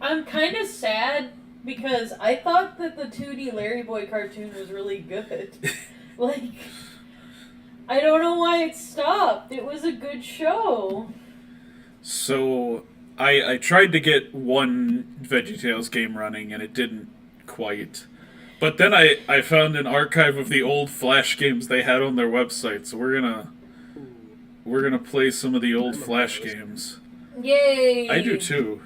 I'm kind of sad because I thought that the 2D Larry Boy cartoon was really good. Like, I don't know why it stopped. It was a good show. So, I tried to get one VeggieTales game running, and it didn't quite. But then I found an archive of the old Flash games they had on their website, so we're gonna play some of the old Flash games. Yay! I do too.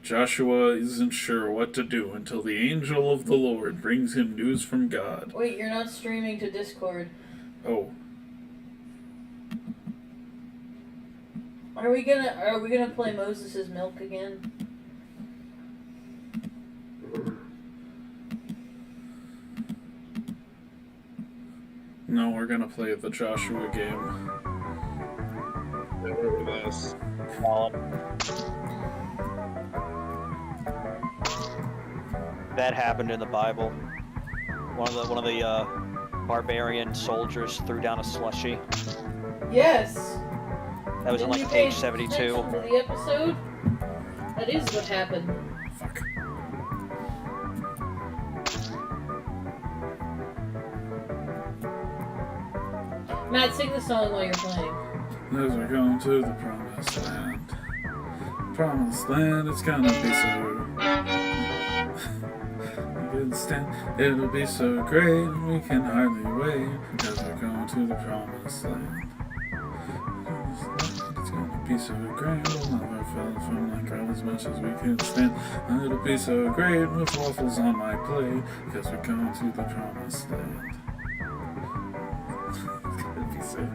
Joshua isn't sure what to do until the angel of the Lord brings him news from God. Wait, you're not streaming to Discord. Oh. Are we gonna play Moses' Milk again? No, we're gonna play the Joshua game. Never this. That happened in the Bible. One of the barbarian soldiers threw down a slushie. Yes. That was in Didn't you like pay page 72. attention to the episode? That is what happened. Fuck. Matt, sing the song while you're playing. As we're going to the promised land. Promised land, it's gonna be so. You can stand, it'll be so great, we can hardly wait. As we're going to the promised land. It's gonna be so great, we'll never fall from that ground as much as we can stand. And it'll be so great with waffles on my plate, because we're going to the promised land. It's gonna be so.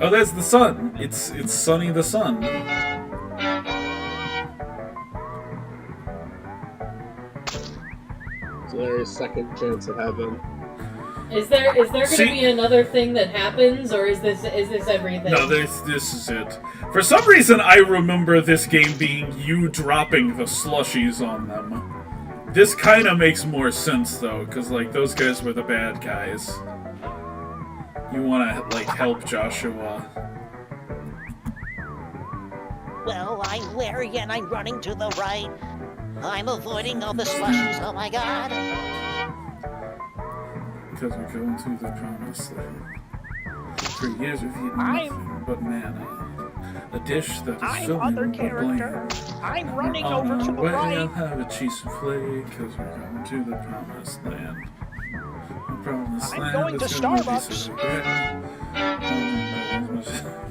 Oh, that's the sun. It's Sunny the Sun. It's Larry's second chance at heaven. Is there going to be another thing that happens, or is this everything? No, this is it. For some reason, I remember this game being you dropping the slushies on them. This kind of makes more sense, though, because, like, those guys were the bad guys. You want to, like, help Joshua. Well, I'm Larry and I'm running to the right. I'm avoiding all the slushies, oh my god. Because we're going to the promised land. For years we've eaten nothing but manna. A dish that is filling with blame. I'm running On over to our the way, right. I'll have a cheese souffle, because we're going to the promised land. The promised I'm land going to is gonna Starbucks. Be so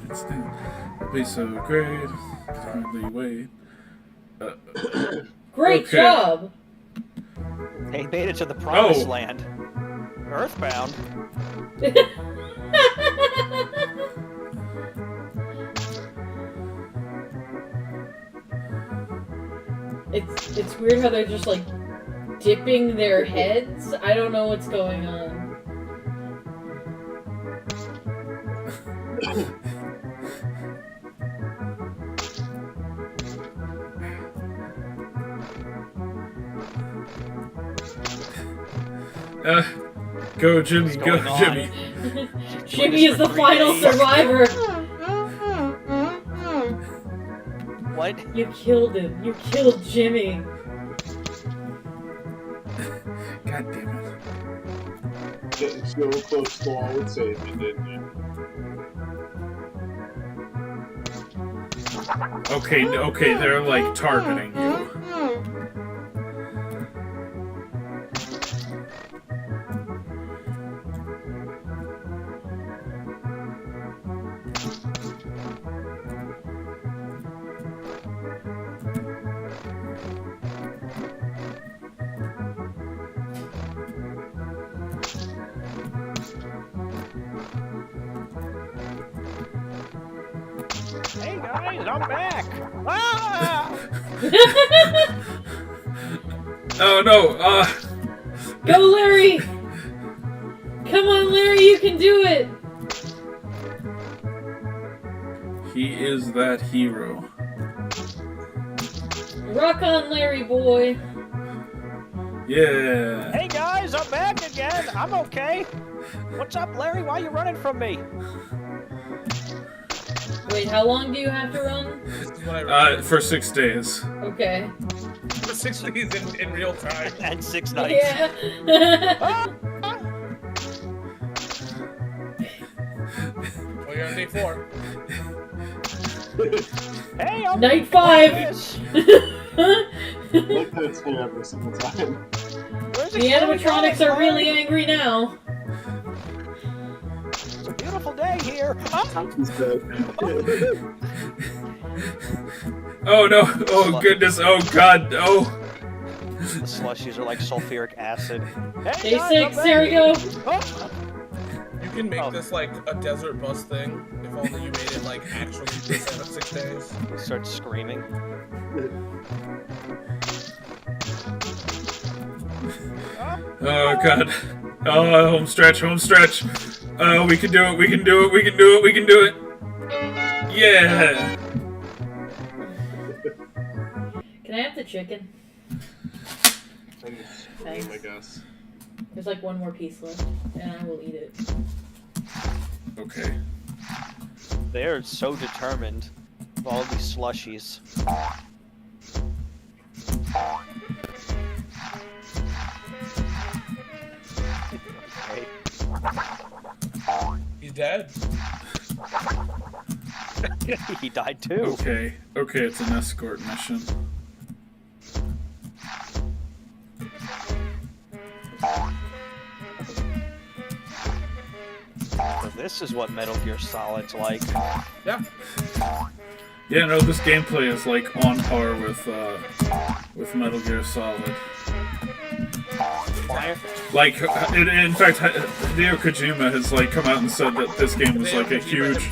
great. It'll be so great. I can hardly wait. Great Okay. job. They made it to the promised land. Earthbound. It's weird how they're just like dipping their heads. I don't know what's going on. Go Jimmy, go going on? Jimmy. Jimmy is the final survivor. What? You killed him. You killed Jimmy. God damn it. Getting so close to all would save me, didn't you? Okay, they're like targeting you. Hey guys, I'm back. Ah! Oh no, Go, Larry! Come on, Larry, you can do it! he is that hero. Rock on, Larry boy. Yeah. Hey guys, I'm back again. I'm okay. What's up, Larry? Why are you running from me? Wait, how long do you have to run? This is what I read. For 6 days. Okay. For 6 days in real time. And 6 nights. Yeah. Well, you're on day 4. Hey, I'm Night 5. this. Like that it's me every single time. Where's it The going, animatronics guys? are really angry now. It's a beautiful day here. Ah! He's dead. Oh no, oh goodness, oh god, oh. The slushies are like sulfuric acid. Hey, Day guys, 6, I'm here we go. back. Oh. You can make this like a desert bus thing if only you made it like actually this out of 6 days. Start screaming. Oh god. Oh, home stretch, home stretch. Oh, we can do it, we can do it, we can do it, we can do it. Yeah. Can I have the chicken? Thanks. I guess. There's like one more piece left, and I will eat it. Okay. They're so determined. with all these slushies. He's dead. He died too. Okay, it's an escort mission. So this is what Metal Gear Solid's like. Yeah. Yeah, no, this gameplay is like on par with Metal Gear Solid. fire. Like, in fact, Hideo Kojima has like come out and said that this game was like a huge.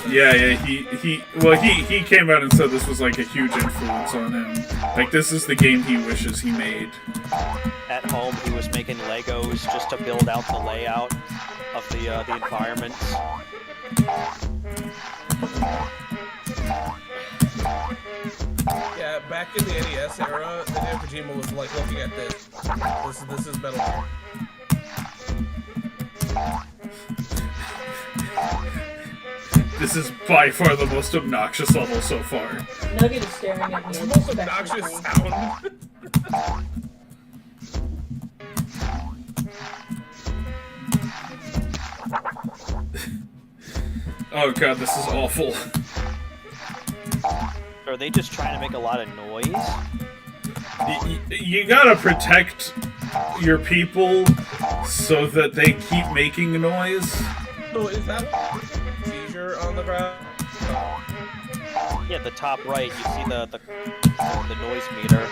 Yeah, he came out and said this was like a huge influence on him. Like, this is the game he wishes he made. At home, he was making Legos just to build out the layout of the environments. Yeah, back in the NES era, Hideo Kojima was like looking at this. This is Metal Gear. This is by far the most obnoxious level so far. Nugget is staring at me. It's the most obnoxious sound. Oh god, this is awful. Are they just trying to make a lot of noise? You gotta protect your people so that they keep making noise. So is that seizure on the ground? Yeah, the top right, you see the noise meter.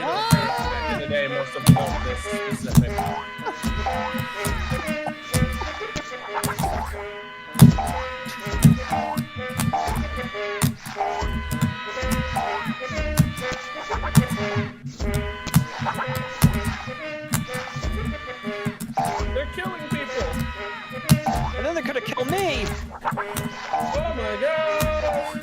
Back in the day, most of them know this specific. They're killing people! And then they're gonna kill me! Oh my god!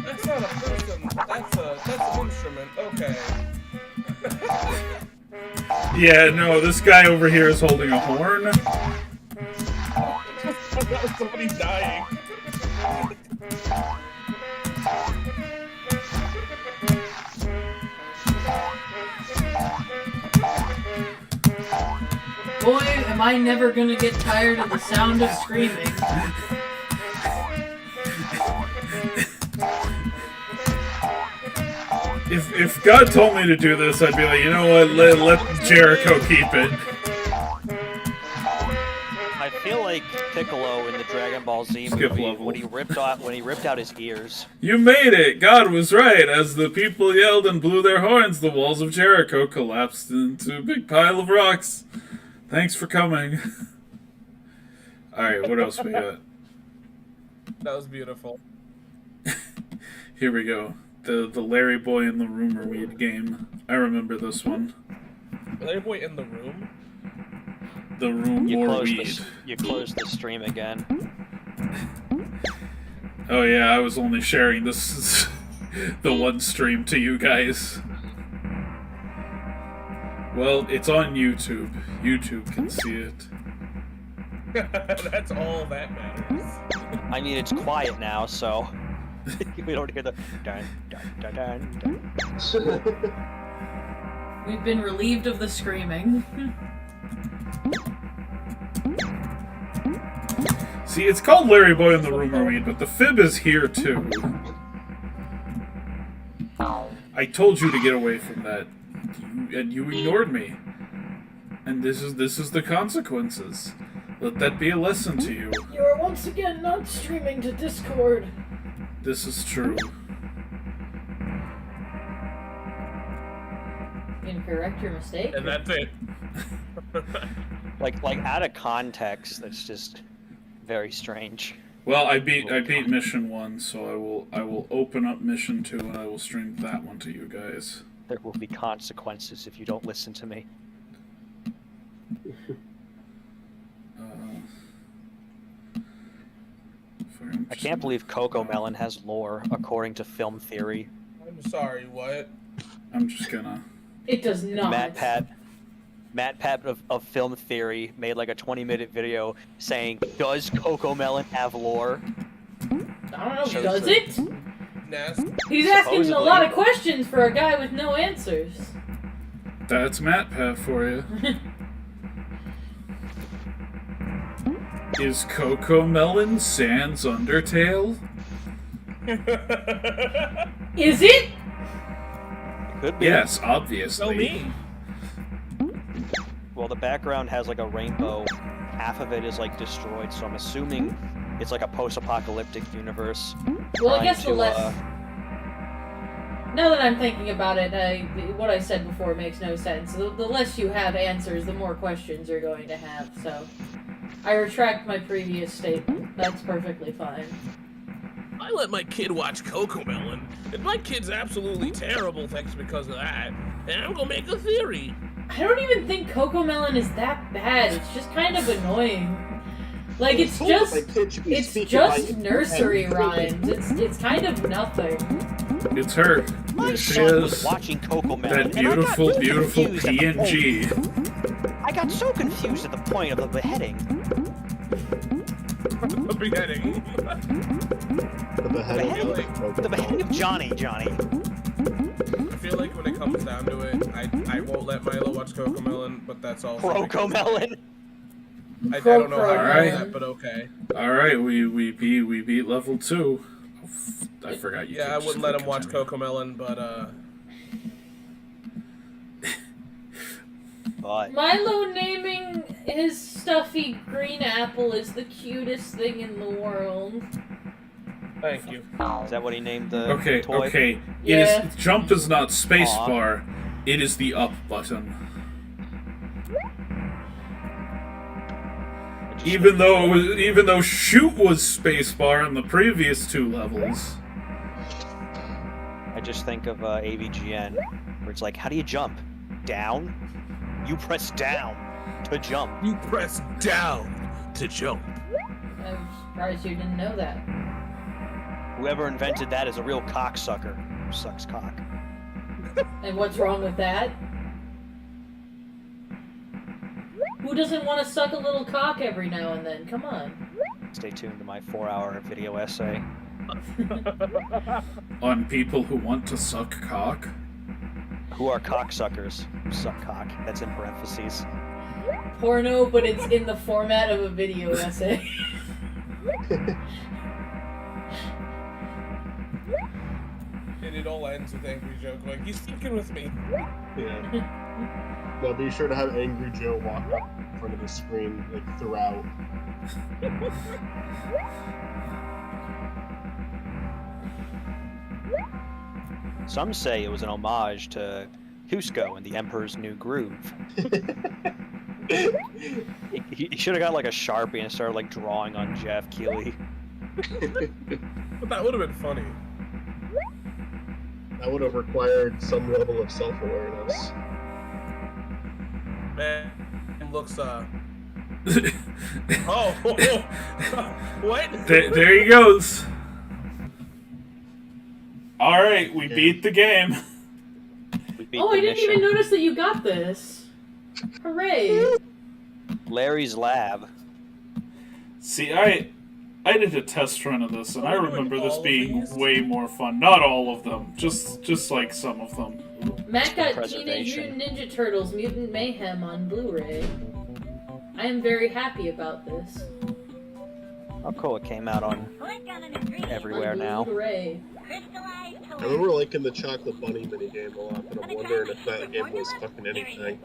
That's not a person. That's an instrument. Okay. Yeah, no, this guy over here is holding a horn. That was somebody dying. Boy, am I never gonna get tired of the sound of screaming. If God told me to do this, I'd be like, you know what, let Jericho keep it. I feel like Piccolo in the Dragon Ball Z Skip movie level. when he ripped out his ears. You made it! God was right. As the people yelled and blew their horns, the walls of Jericho collapsed into a big pile of rocks. Thanks for coming. Alright, what else we got? That was beautiful. Here we go. The Larry Boy in the Rumor Weed game. I remember this one. Larry Boy in the room? The Room or Weed. You closed the stream again. Oh yeah, I was only sharing this the one stream to you guys. Well, it's on YouTube. YouTube can see it. That's all that matters. I mean, it's quiet now, so we don't hear the dun dun dun dun dun. We've been relieved of the screaming. See, it's called Larry Boy in the Rumor Weed, but the fib is here too. I told you to get away from that, and you ignored me. And this is the consequences. Let that be a lesson to you. You are once again not streaming to Discord. This is true. You can correct your mistake. And that's it. Like out of context, that's just very strange. Well, I beat mission 1, so I will open up mission 2 and I will stream that one to you guys. There will be consequences if you don't listen to me. I can't believe Coco Melon has lore, according to film theory. I'm sorry, what? I'm just gonna... It does not. Matt Pat of Film Theory made like a 20-minute video saying, does Coco Melon have lore? I don't know, does it? Nasty. He's asking Supposedly. a lot of questions for a guy with no answers. That's Matt Pat for you. Is Coco Melon Sans Undertale? Is it? Could be. Yes, obviously. Tell me. Well, the background has like a rainbow. Half of it is like destroyed, so I'm assuming it's like a post-apocalyptic universe. Well, I trying guess the to, less. Now that I'm thinking about it, what I said before makes no sense. The less you have answers, the more questions you're going to have. So, I retract my previous statement. That's perfectly fine. I let my kid watch Cocomelon, and my kid's absolutely terrible thanks because of that. And I'm gonna make a theory. I don't even think Cocomelon is that bad. It's just kind of annoying. Like, it's just nursery rhymes. It's kind of nothing. It's her. My There she son was is. watching Cocomelon. That and I got beautiful, so beautiful confused at the PNG. point- I got so confused at the point of the beheading. The beheading. The beheading of Johnny. I feel like when it comes down to it, I won't let Milo watch Cocomelon, but that's all. Cocomelon. I don't know how to Alright. do that, but okay. Alright, we beat level 2. I forgot you. Yeah, I could wouldn't just let him watch continue. Cocomelon, but But Milo naming his stuffy green apple is the cutest thing in the world. thank you. is that what he named the Okay, toy? okay. Yeah. It is jump is not spacebar. It is the up button. Even though shoot was spacebar in the previous 2 levels. I just think of AVGN, where it's like, how do you jump? Down? You press down to jump. You press down to jump. I'm surprised you didn't know that. Whoever invented that is a real cocksucker. Who sucks cock. And what's wrong with that? Who doesn't want to suck a little cock every now and then? Come on. Stay tuned to my 4-hour video essay. On people who want to suck cock. Who are cocksuckers? Who suck cock. That's in parentheses. Porno, but it's in the format of a video essay. And it all ends with Angry Joe going, he's fucking with me. Yeah. Now be sure to have Angry Joe walk up in front of the screen, like, throughout. Some say it was an homage to Cusco and the Emperor's New Groove. He should have got like a Sharpie and started like drawing on Jeff Keighley. But that would have been funny. That would have required some level of self-awareness. Man, it looks, oh, what? There he goes. Alright, we beat the game. We beat Oh, the I didn't mission. even notice that you got this. Hooray. Larry's lab. See, I did a test run of this, and I remember this being way more fun. Not all of them, just like some of them. Matt got Teenage Preservation. Mutant Ninja Turtles Mutant Mayhem on Blu-ray. I am very happy about this. Oh, cool! It came out on everywhere now. Blu-ray. I remember liking the Chocolate Bunny minigame a lot, but I'm wondering if that game was fucking anything.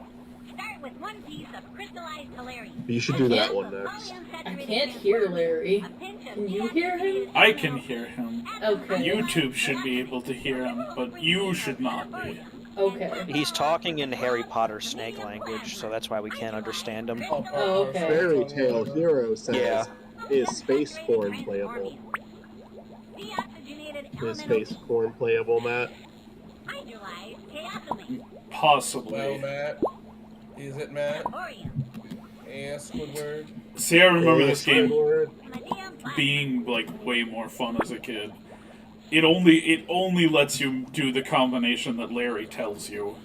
Start with one piece of crystallized hilarion. But you should do that one next. I can't hear Larry. Can you hear him? I can hear him. Okay. YouTube should be able to hear him, but you should not be. Okay. He's talking in Harry Potter snake language, so that's why we can't understand him. Oh, okay. Fairy Tale Hero says, Yeah. is Space Corn playable? Is Space Corn playable, Matt? Possibly. Well, Matt. Is it Matt? Yes, Squidward. See, I remember Yeah, this game Squidward. being like way more fun as a kid. It only lets you do the combination that Larry tells you.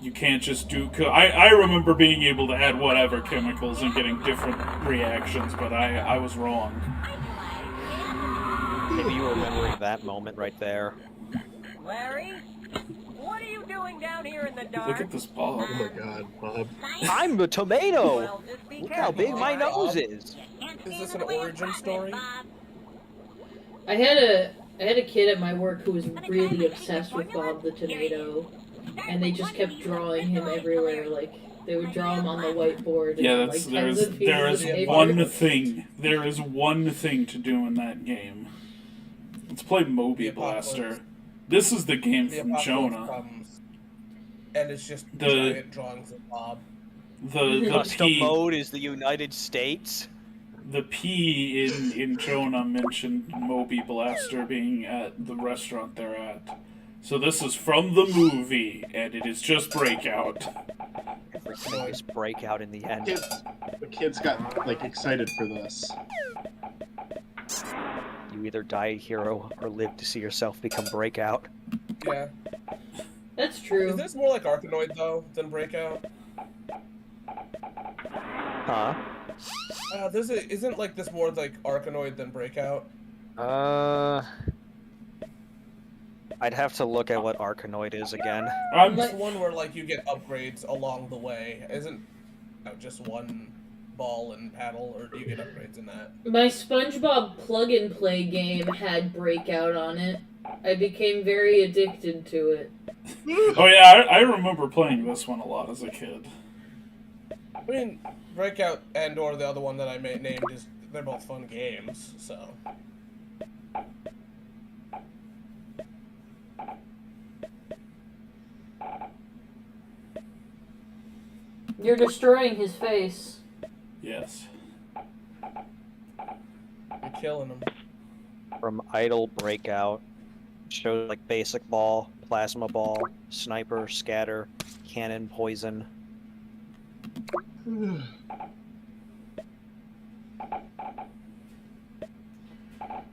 You can't just do. I remember being able to add whatever chemicals and getting different reactions, but I was wrong. Maybe you were remembering that moment right there. Larry, what are you doing going down here in the dark? Look at this Bob. Oh my god, Bob. I'm a tomato. Well, just be Look how careful, big my alright? nose is. Is this an origin story? I had a kid at my work who was really obsessed with Bob the Tomato, and they just kept drawing him everywhere. Like they would draw him on the whiteboard. Yeah, and, that's like, tens of pieces there of is paper. one thing. There is one thing to do in that game. Let's play Moby The apocalypse. Blaster. This is the game The from apocalypse Jonah. comes, and it's just The- giant drawings of Bob. The Custom P mode is the United States. the P in Jonah mentioned Moby Blaster being at the restaurant they're at. So this is from the movie, and it is just Breakout. Everything is breakout in the end. The kids got like excited for this. You either die a hero or live to see yourself become breakout. Yeah. That's true. Is this more like Arkanoid though than Breakout? Huh? Isn't like this more like Arkanoid than Breakout? I'd have to look at what Arkanoid is again. I'm It's one where like you get upgrades along the way. Isn't just one ball and paddle, or do you get upgrades in that? My SpongeBob plug-and-play game had Breakout on it. I became very addicted to it. Oh yeah, I remember playing this one a lot as a kid. I mean, Breakout and or the other one that I named they're both fun games. So You're destroying his face. Yes. you're killing them. From Idle Breakout, shows like Basic Ball, Plasma Ball, Sniper, Scatter, Cannon, Poison.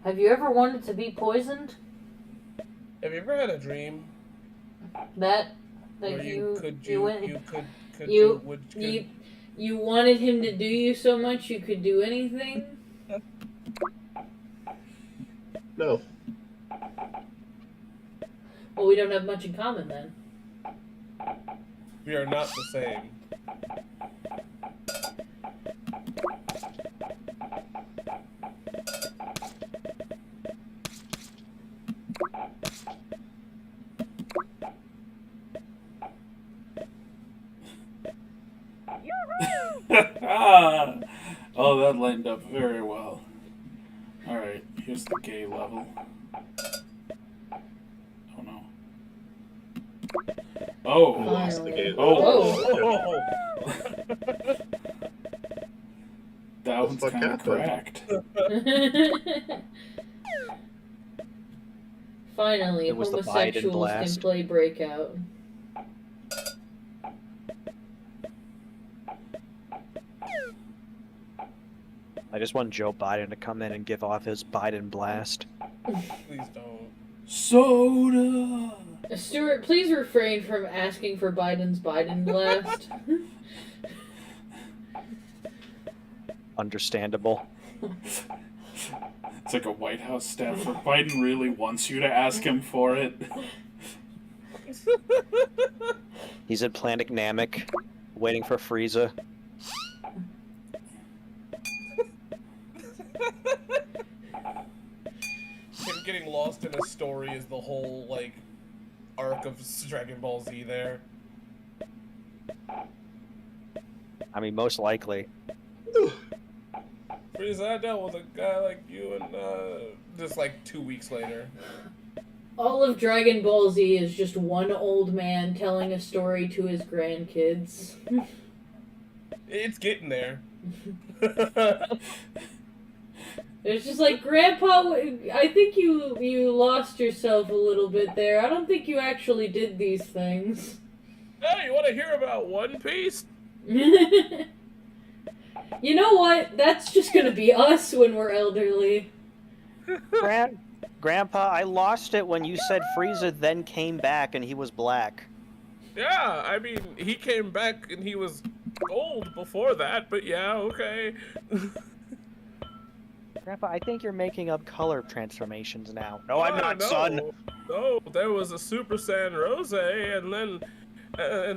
Have you ever wanted to be poisoned? Have you ever had a dream That where you you wanted him to do you so much you could do anything? No. Well, we don't have much in common then. We are not the same. Oh, that lined up very well. Alright, here's the gay level. Oh no. Oh! Lost the game. Oh! That one's fuck kind of happened? cracked. Finally, It was the Biden homosexuals blast. can play Breakout. I just want Joe Biden to come in and give off his Biden blast. Please don't. Soda! Stuart, please refrain from asking for Biden's Biden blast. Understandable. It's like a White House staffer. Biden really wants you to ask him for it. He's at Planet Namek, waiting for Frieza. Him getting lost in a story is the whole like arc of Dragon Ball Z there. I mean, most likely. Frieza, I dealt with a guy like you, and just like 2 weeks later. All of Dragon Ball Z is just one old man telling a story to his grandkids. It's getting there. It's just like, Grandpa, I think you lost yourself a little bit there. I don't think you actually did these things. Hey, you want to hear about One Piece? You know what? That's just gonna be us when we're elderly. Grandpa, I lost it when you said Frieza then came back and he was black. Yeah, I mean, he came back and he was old before that, but yeah, okay. Grandpa, I think you're making up color transformations now. No, I'm not, son. No, there was a Super Saiyan Rose, and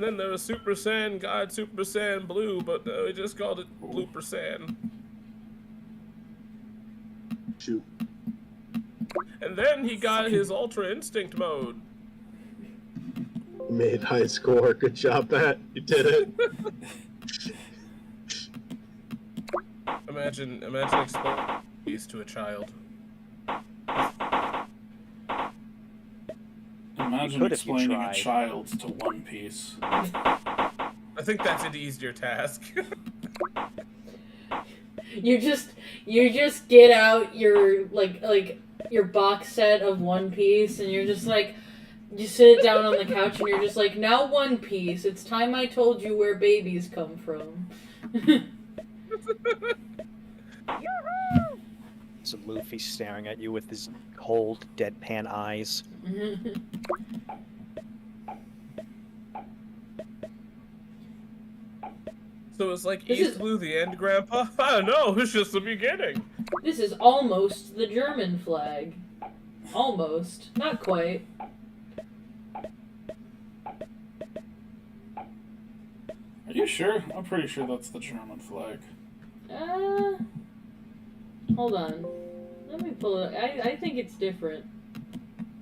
then there was Super Saiyan God, Super Saiyan Blue, but we just called it Blooper Saiyan. Shoot. And then he got his Ultra Instinct mode. You made high score. Good job, Matt. You did it. Imagine explaining these to a child. Imagine explaining a child to One Piece. I think that's an easier task. You just get out your like your box set of One Piece, and you're just like, you sit down on the couch, and you're just like, now One Piece, it's time I told you where babies come from. So Luffy staring at you with his cold, deadpan eyes. So it's like East Blue the end, Grandpa? I don't know, it's just the beginning. This is almost the German flag. Almost. Not quite. Are you sure? I'm pretty sure that's the German flag. Hold on. Let me pull it. I think it's different.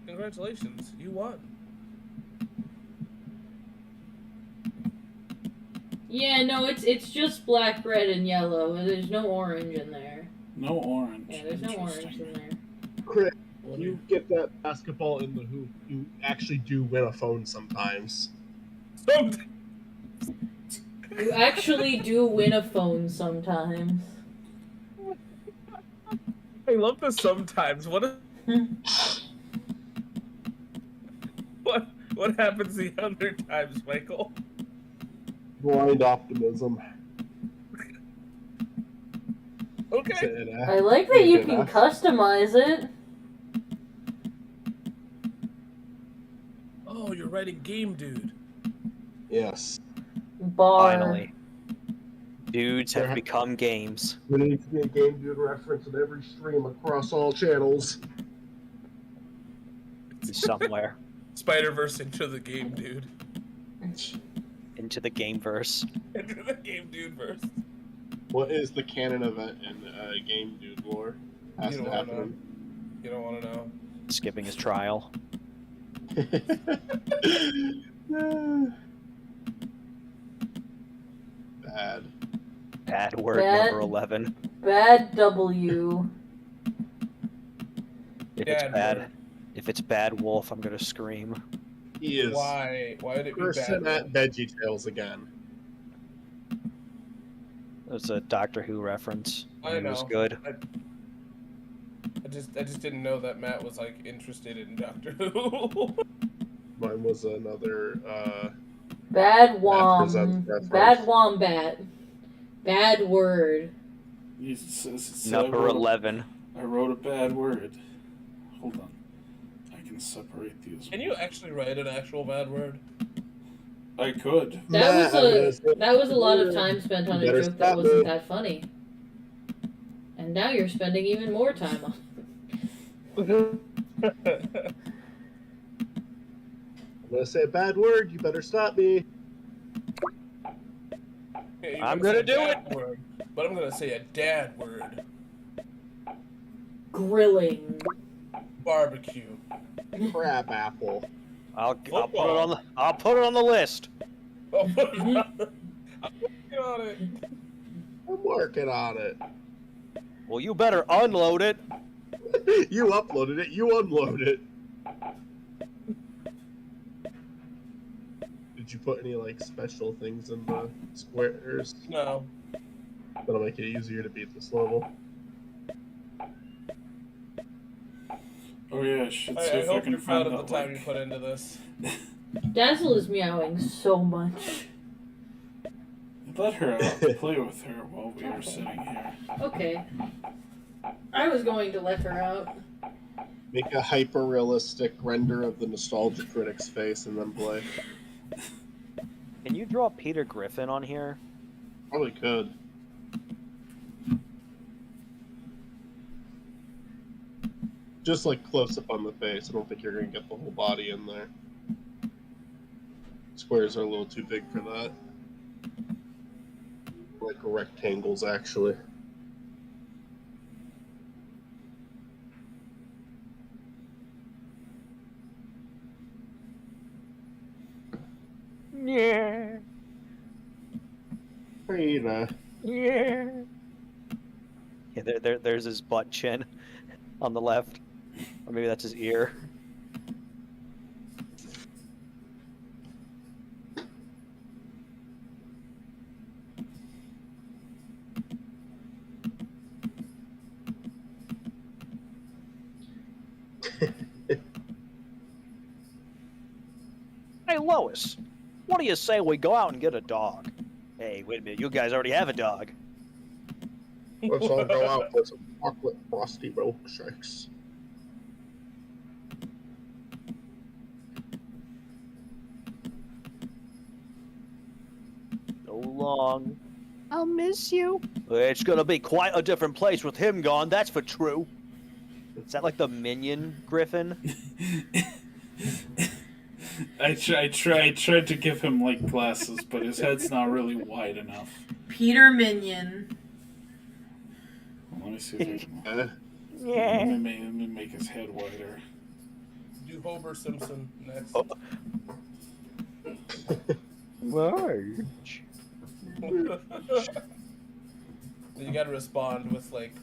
Congratulations, you won. Yeah, no, it's just black, red, and yellow. There's no orange in there. No orange. Yeah, there's no orange in there. Chris, you get that basketball in the hoop. You actually do win a phone sometimes. You actually do win a phone sometimes. I love this sometimes. What happens the other times, Michael? Blind optimism. Okay. I like that you can customize it. Oh, you're writing Game Dude. Yes. Bar. Finally. Dudes have become games. There needs to be a Game Dude reference in every stream across all channels. Somewhere. Spider-Verse into the Game Dude. Into the Gameverse. Into the Game Dude verse. What is the canon event in Game Dude lore? Has You to don't wanna happen. You don't want to know. Skipping his trial. Bad. Bad word Bad. number 11. Bad W. If Bad it's bad, word. if it's bad wolf, I'm gonna scream. He is Why? Why would it be person bad? at VeggieTales again. It's a Doctor Who reference. I It was know. good. I just didn't know that Matt was like interested in Doctor Who. Mine was another. Bad presents wom. reference. Bad wombat. Bad word. Number 11. I wrote a bad word. Hold on. I can separate these. Can you actually write an actual bad word? I could. That was a lot of time spent on a Better joke that stop wasn't me. that funny. And now you're spending even more time on it. I'm gonna say a bad word. You better stop me. Okay, I'm say gonna a do bad word, but I'm gonna say a dad word. Grilling. Barbecue. Crab apple. I'll put it on the list. Oh, I'm working on it. I'm working on it. Well, you better unload it. You uploaded it. You unload it. Did you put any like special things in the squares No. that'll make it easier to beat this level? Oh yeah, I should see I if I hope can you're proud find of the that time you link. put into this. Dazzle is meowing so much. Let her out. Play with her while we are sitting here. Okay. I was going to let her out. Make a hyper-realistic render of the Nostalgia Critic's face and then play. Can you draw Peter Griffin on here? Probably could. Just like close up on the face. I don't think you're gonna get the whole body in there. Squares are a little too big for that. Like rectangles, actually. Yeah. Hey, Yeah. Yeah, there's his butt chin on the left. Or maybe that's his ear. Hey, Lois, what do you say we go out and get a dog? Hey, wait a minute, you guys already have a dog. let's all go out for some chocolate frosty milkshakes. So long. I'll miss you. It's gonna be quite a different place with him gone, that's for true. Is that like the minion griffin? I tried to give him like glasses, but his head's not really wide enough. Peter Minion. Let me see if I can. Yeah. Let me make his head wider. Do Homer Simpson next. Oh. Marge. You gotta respond with like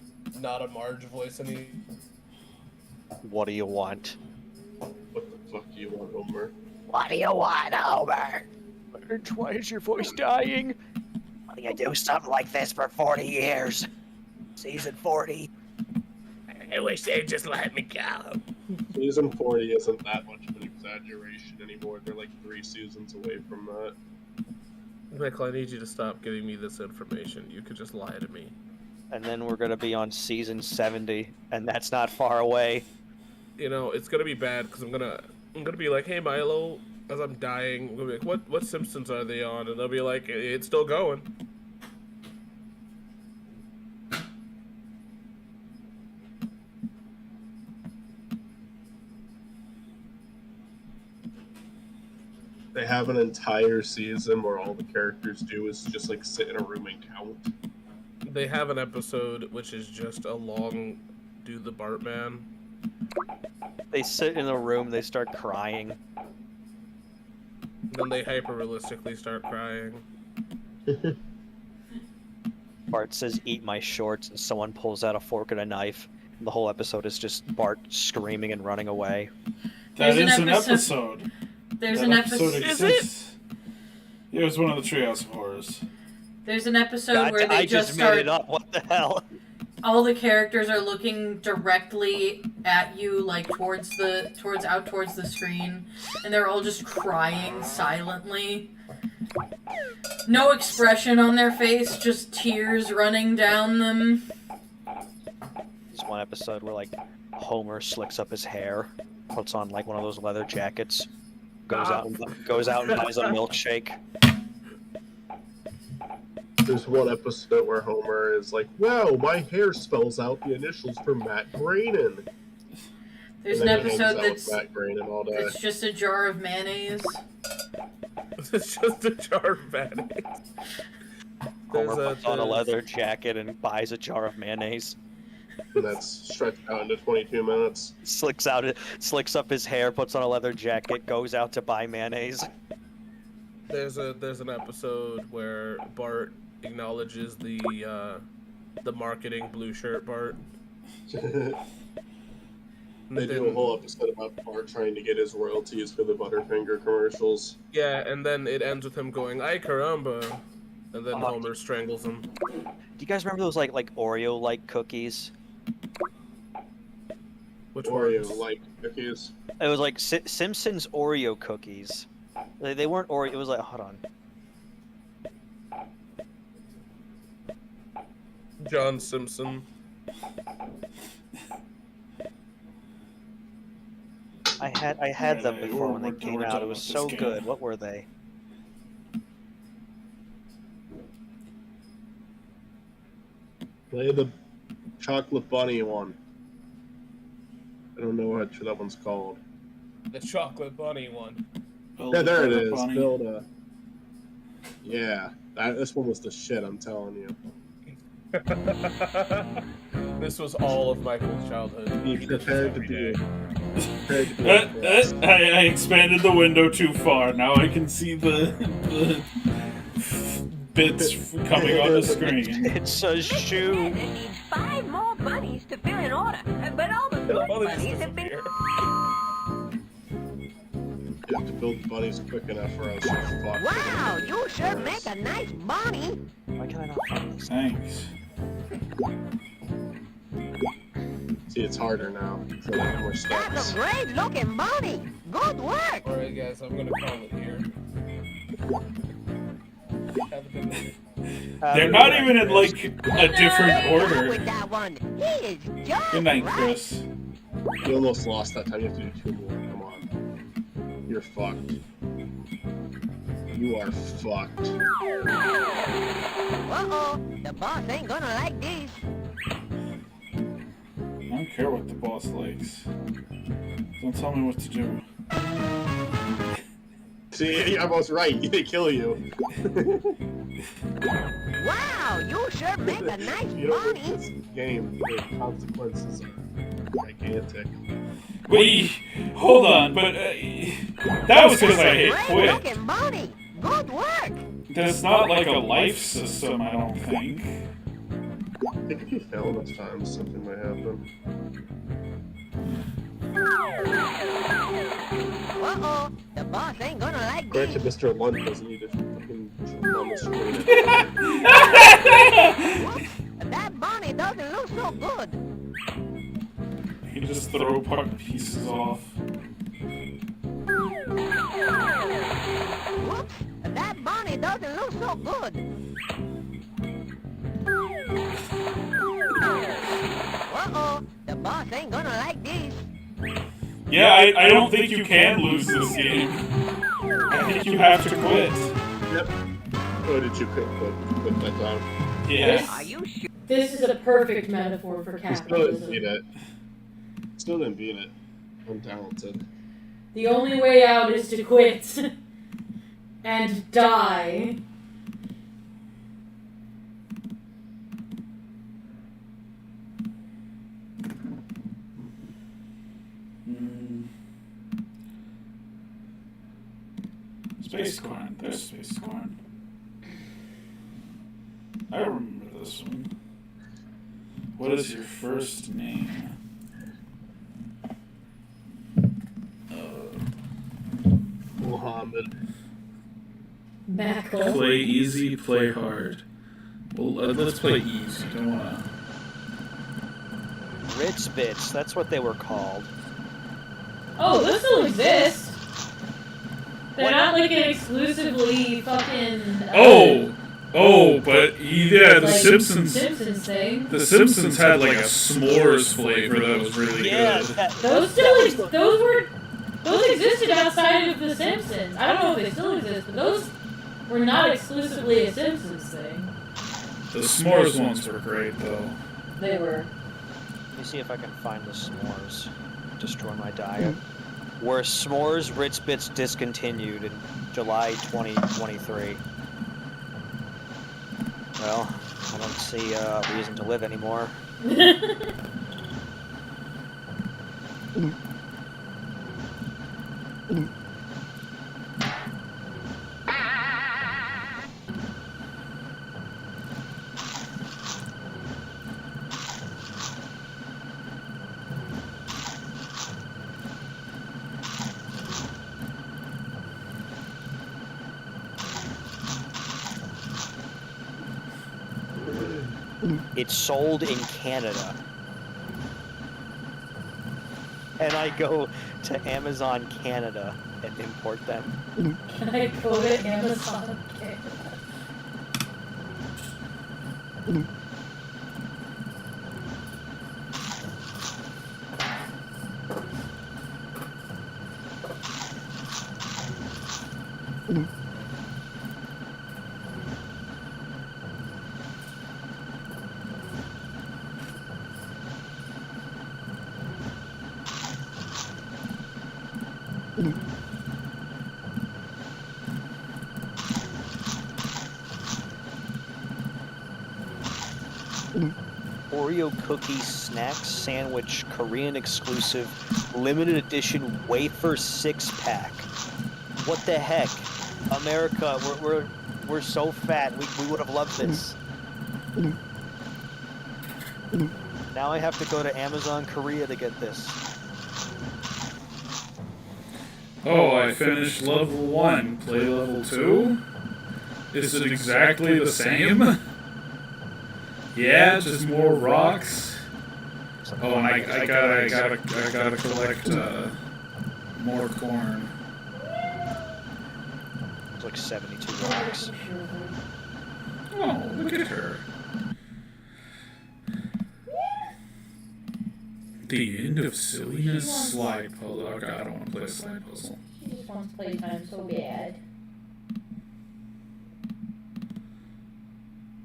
not a Marge voice any. What do you want? What the fuck do you want, Homer? What do you want, Homer? Marge, why is your voice dying? Well, you do something like this for 40 years. Season 40. I wish they'd just let me go. Season 40 isn't that much of an exaggeration anymore. They're like 3 seasons away from that. Michael, I need you to stop giving me this information. You could just lie to me. And then we're gonna be on season 70, and that's not far away. You know, it's gonna be bad because I'm gonna be like, hey Milo, as I'm dying, I'm gonna be like, what Simpsons are they on? And they'll be like, it's still going. They have an entire season where all the characters do is just like sit in a room and count. They have an episode which is just a long do the Bartman. They sit in a room, they start crying. Then they hyper-realistically start crying. Bart says, "Eat my shorts," and someone pulls out a fork and a knife. And the whole episode is just Bart screaming and running away. That There's is an an episode- episode. There's That an episode episode. exists. It was one of the Treehouse of Horrors. There's an episode where they I just just start. made it up. What the hell? All the characters are looking directly at you, like towards the screen, and they're all just crying silently. No expression on their face, just tears running down them. There's one episode where like Homer slicks up his hair, puts on like one of those leather jackets, goes out and buys a milkshake. There's one episode where Homer is like, wow, my hair spells out the initials for Matt Groening. There's And an then he hangs episode out with that's Matt Groening all day. it's just a jar of mayonnaise. It's just a jar of mayonnaise. Homer puts on a leather jacket and buys a jar of mayonnaise. And that's stretched out into 22 minutes. Slicks up his hair, puts on a leather jacket, goes out to buy mayonnaise. There's an episode where Bart acknowledges the marketing blue shirt Bart. They do a whole episode about Bart trying to get his royalties for the Butterfinger commercials. Yeah, and then it ends with him going, "Ay caramba," and then Homer strangles him. Do you guys remember those like Oreo-like cookies? Which Oreo ones? like cookies. It was like Simpsons Oreo cookies. They weren't Oreo. It was like, hold on. John Simpson. I had them Yeah, before when they we're came done out. It was with so this good. game. What were they? Play the chocolate bunny one. I don't know what that one's called. The chocolate bunny one. Yeah, there it is. Bunny. Build a. Yeah, this one was the shit. I'm telling you. This was all of Michael's childhood. Be He did this prepared to every be. day. Prepared to be a boss. I expanded the window too far. Now I can see the bits coming on the screen. It's a shoe. It needs 5 more bunnies to fill in order, but all the The good bunnies bunnies have been. disappear. You have to build the buddies quick enough or else you're fucked. Wow, you sure make a nice bunny. Why can I not find this? Thanks. See, it's harder now. So there are more That's a steps. great looking bunny. Good work. Alright, guys, I'm gonna call it here. Have a good night. They're not even in like a different Go order. with that one. He is just Good night, right. Chris. You almost lost that time. You have to do 2 more. Come on. You're fucked. You are fucked. Uh-oh, the boss ain't gonna like this. I don't care what the boss likes. Don't tell me what to do. See, I was right. They kill you. Wow, you sure make a nice You know, with bunny. this game, the consequences are gigantic. Wait, hold on, but that was because I hit Great quit. looking bunny. Good work. There's not like a life system, I don't think. I think if you fail enough times, something might happen. Uh-oh, the boss ain't gonna like this. Granted, Mr. Lunt doesn't need to fucking jump on the screen. Whoops, that bunny doesn't look so good. You just throw part pieces off. Whoops, that bunny doesn't look so good. Uh-oh, the boss ain't gonna like this. Yeah, I don't think you can lose this game. I think you have to quit. Yep. Oh, did you quit that time? Yeah. Are you sure? This is a perfect metaphor for You still didn't capitalism. beat it. Still didn't beat it. I'm talented. The only way out is to quit and die. Space Corn. There's Space Corn. I remember this one. What is your first name? Muhammad. Mackle. Play easy, play hard. Well, let's play easy. Don't wanna. Ritz Bits, that's what they were called. Oh, those still exist. They're not like an exclusively fucking. But yeah, the like, Simpsons. Simpsons thing. The Simpsons had like a s'mores flavor that was really good. Those existed outside of the Simpsons. I don't know if they still exist, but those were not exclusively a Simpsons thing. The s'mores ones were great though. They were. Let me see if I can find the s'mores. Destroy my diet. Were s'mores Ritz Bits discontinued in July 2023? Well, I don't see a reason to live anymore. It's sold in Canada. And I go to Amazon Canada and import them. Can I go to Amazon? Okay. Oreo cookie snack sandwich, Korean exclusive, limited edition wafer 6-pack. What the heck? America, we're so fat. We would have loved this. Now I have to go to Amazon Korea to get this. Oh, I finished level 1. Play level 2? Is it exactly the same? Yeah, just more rocks. Oh, and I gotta collect more corn. It's like 72 rocks. Oh, look at her. The end of silliness slide puzzle. Okay, I don't want to play a slide puzzle. She just wants playtime so bad.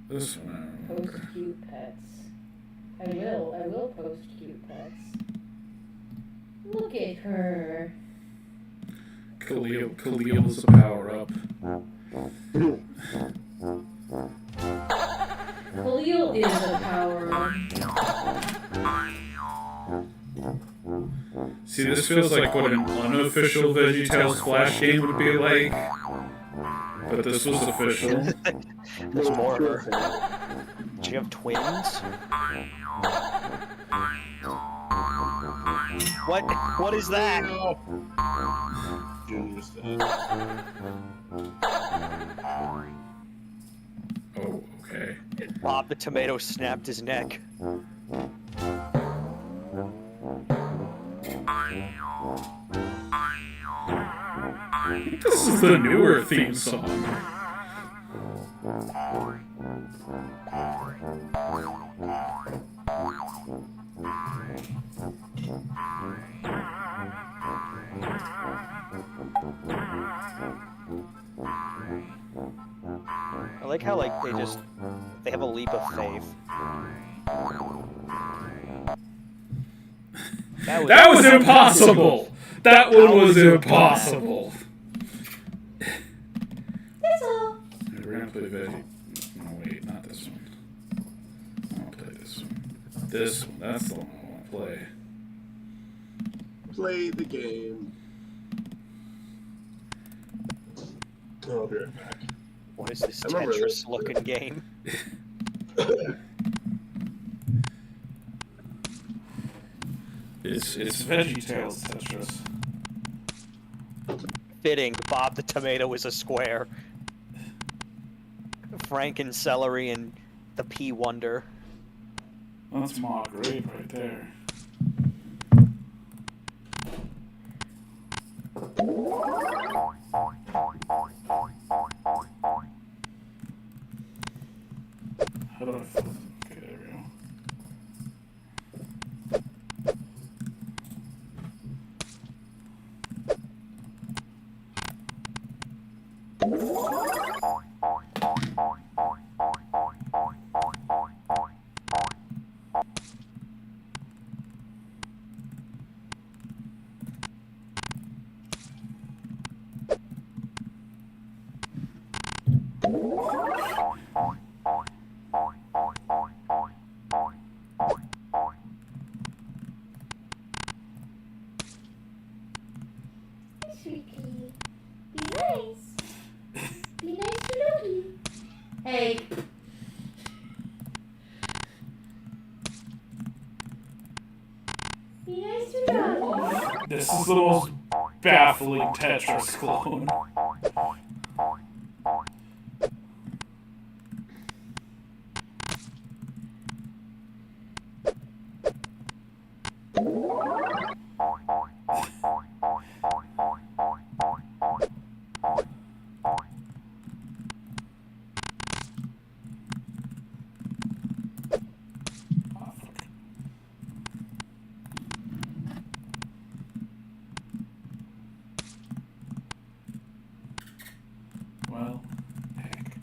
This one. Post cute pets. I will post cute pets. Look at her. Khalil is a power up. Khalil is a power up. See, this feels like what an unofficial VeggieTales Flash game would be like. But this was official. There's more of her. Do you have twins? What is that? Junior's dead. Oh, okay. Bob the tomato snapped his neck. This is the newer theme song. I like how they have a leap of faith. That was impossible! That one was impossible! That's all. We're gonna play Veggie. No, wait, not this one. I want to play this one. This one, that's the one I want to play. Play the game. I'll be right back. What is this I remember this. Tetris-looking game? It's VeggieTales Tetris. Fitting, Bob the tomato is a square. Franken celery and the pea wonder. That's my grape right there. How do I flip? Okay, there we go. Sweetie, be nice. Be nice to Doggy. Hey. Be nice to Doggy. This is the most baffling Tetris clone. Well, heck.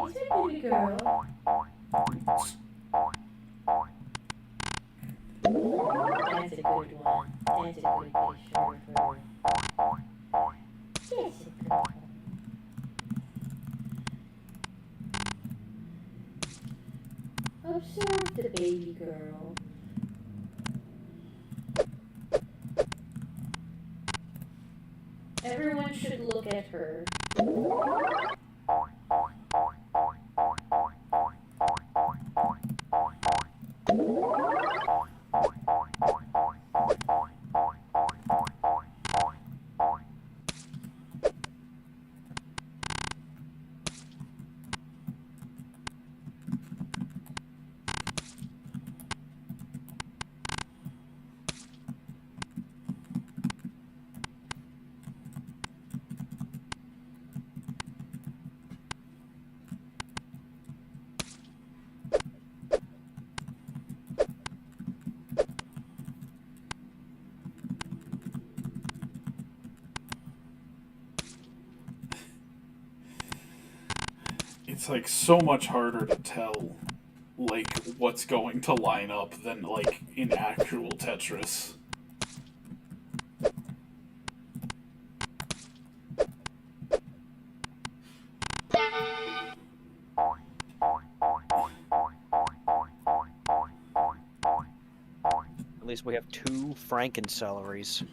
He's a baby girl. That's a good one. That's a good picture of her. Jessica. Observe the baby girl. Everyone should look at her. It's like so much harder to tell like what's going to line up than like in actual Tetris. At least we have 2 Franken-celeries.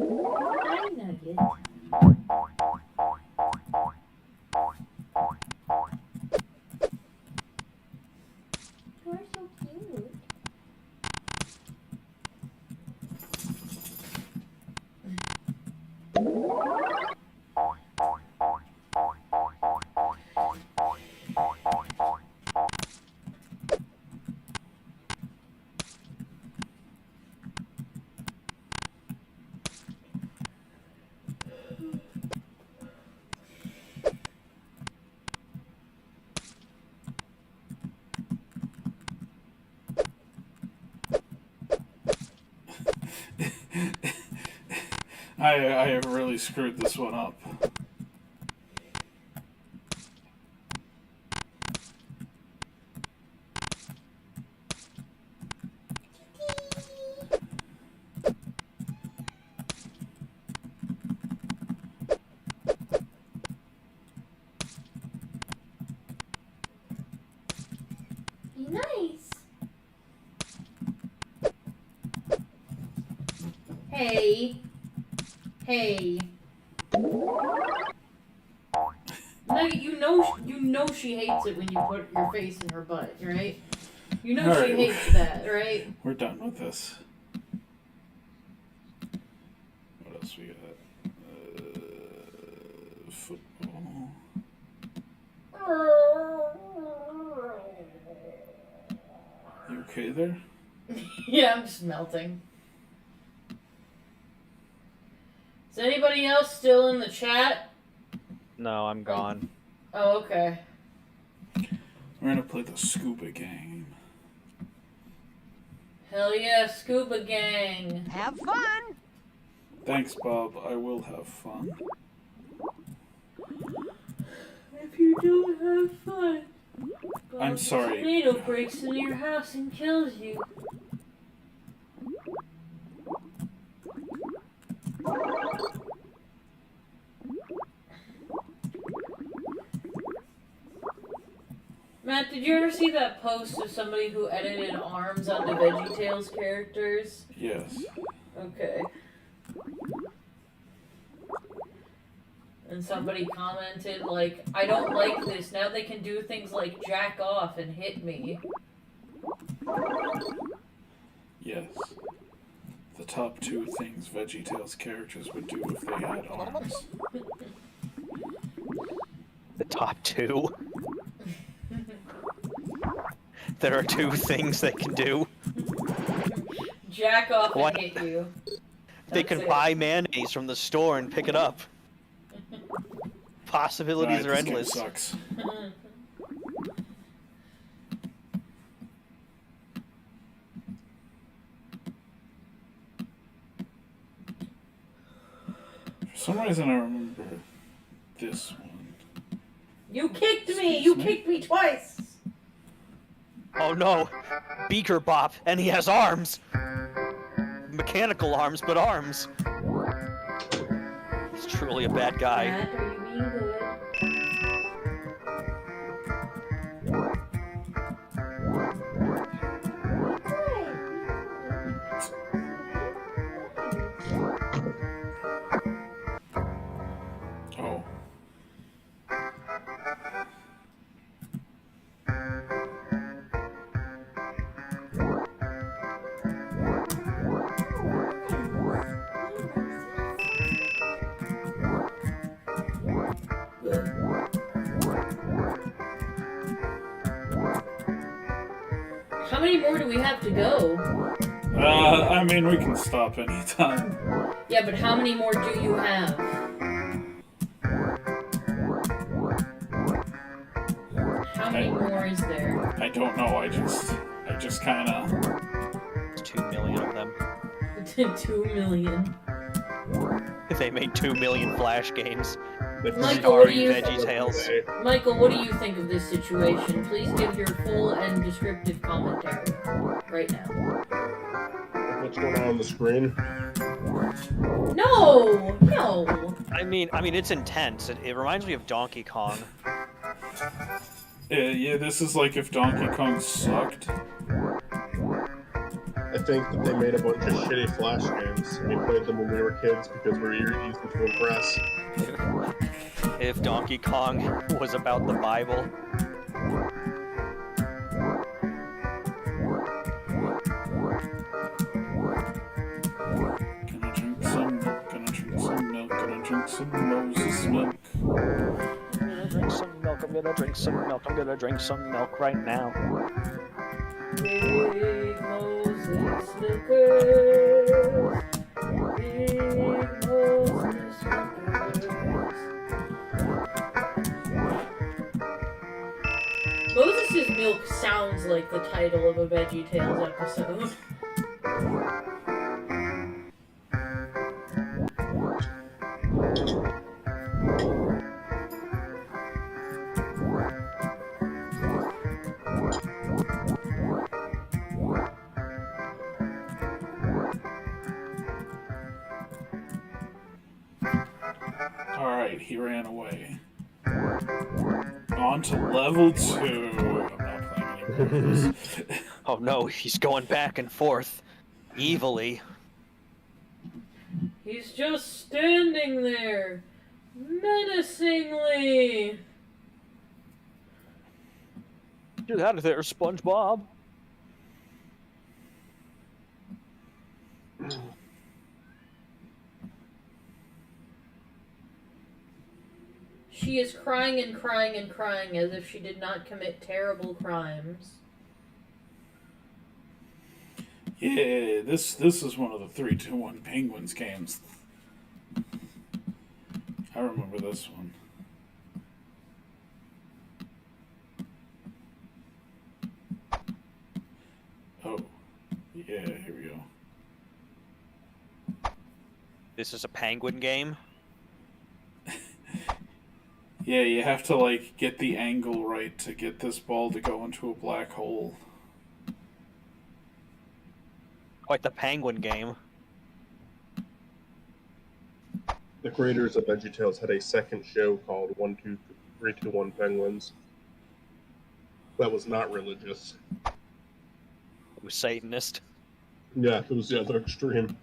Hi, Nugget. You're so cute. I have really screwed this one up. Nice. Hey. Hey. Nugget, you know she hates it when you put your face in her butt, right? You know she Alright. hates that, right? We're done with this. What else we got? Football. You okay there? Yeah, I'm just melting. Is anybody else still in the chat? No, I'm gone. Oh, okay. We're gonna play the scuba game. Hell yeah, scuba gang. Have fun! Thanks, Bob. I will have fun. If you don't have fun, I'm a sorry. tornado breaks into your house and kills you. Matt, did you ever see that post of somebody who edited arms onto VeggieTales characters? Yes. Okay. And somebody commented, like, I don't like this. Now they can do things like jack off and hit me. Yes. The top 2 things VeggieTales characters would do if they had arms. The top 2? There are 2 things they can do. Jack off What? and hit you. They That's can it. buy mayonnaise from the store and pick it up. Possibilities are this game endless. sucks. For some reason, I remember this one. You kicked me! You kicked me twice! Oh no! Beaker Bop, and he has arms! Mechanical arms, but arms. He's truly a bad guy. Matt, are you being good? Oh. How many more do we have to go? I mean, we can stop anytime. Yeah, but how many more do you have? How many more is there? I don't know, I just kinda... There's 2 million of them. 2 million. They made 2 million Flash games. Michael, what do you Veggie Tales. Michael, what do you think of this situation? Please give your full and descriptive commentary right now. What's going on the screen? No, no. I mean, it's intense. It reminds me of Donkey Kong. Yeah, this is like if Donkey Kong sucked. I think that they made a bunch of shitty Flash games. We played them when we were kids because we were easy to impress. If Donkey Kong was about the Bible. Gonna drink some milk, gonna drink some milk, gonna drink some Moses milk. I'm gonna drink some milk, I'm gonna drink some milk, I'm gonna drink some milk right now. Big Moses milkers. Big Moses milkers. Moses' milk sounds like the title of a Veggie Tales episode. Alright, he ran away. On to level 2. I'm not playing anymore. Oh no, he's going back and forth. Evilly. He's just standing there, menacingly. Get out of there, SpongeBob. She is crying and crying and crying as if she did not commit terrible crimes. Yeah, this is one of the 3-2-1 Penguins games. I remember this one. Oh, yeah, here we go. This is a penguin game? Yeah, you have to, like, get the angle right to get this ball to go into a black hole. Quite the penguin game. The creators of VeggieTales had a second show called 1-2-3-2-1 Penguins. That was not religious. It was Satanist. Yeah, it was the other extreme.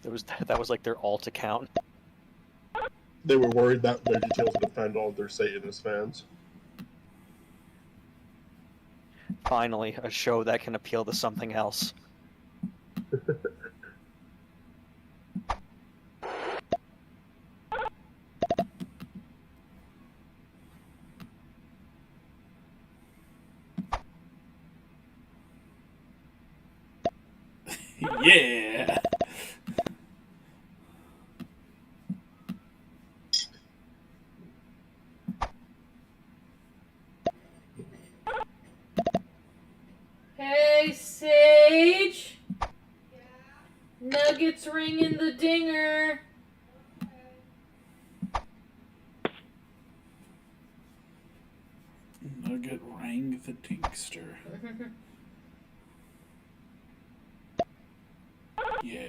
That was like their alt account. They were worried that VeggieTales would offend all of their Satanist fans. Finally, a show that can appeal to something else. Yeah! Nuggets ringing the dinger. Nugget rang the Dinkster. Yeah.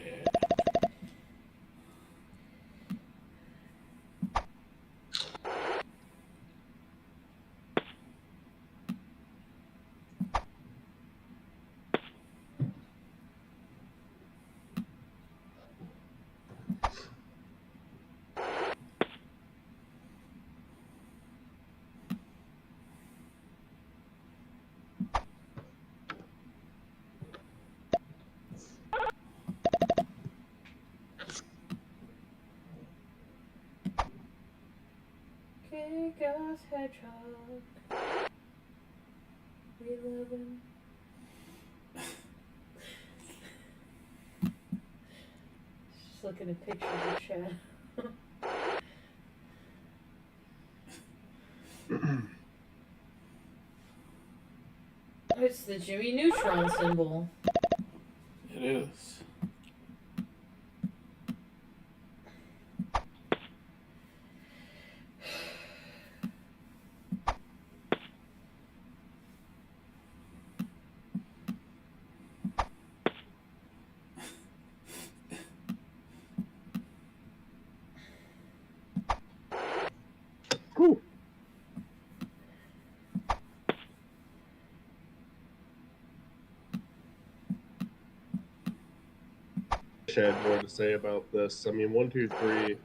Chaos Hedgehog. We love him. Just looking at pictures of Chad. It's the Jimmy Neutron symbol. It is. Cool. I had more to say about this. I mean, 1, 2, 3,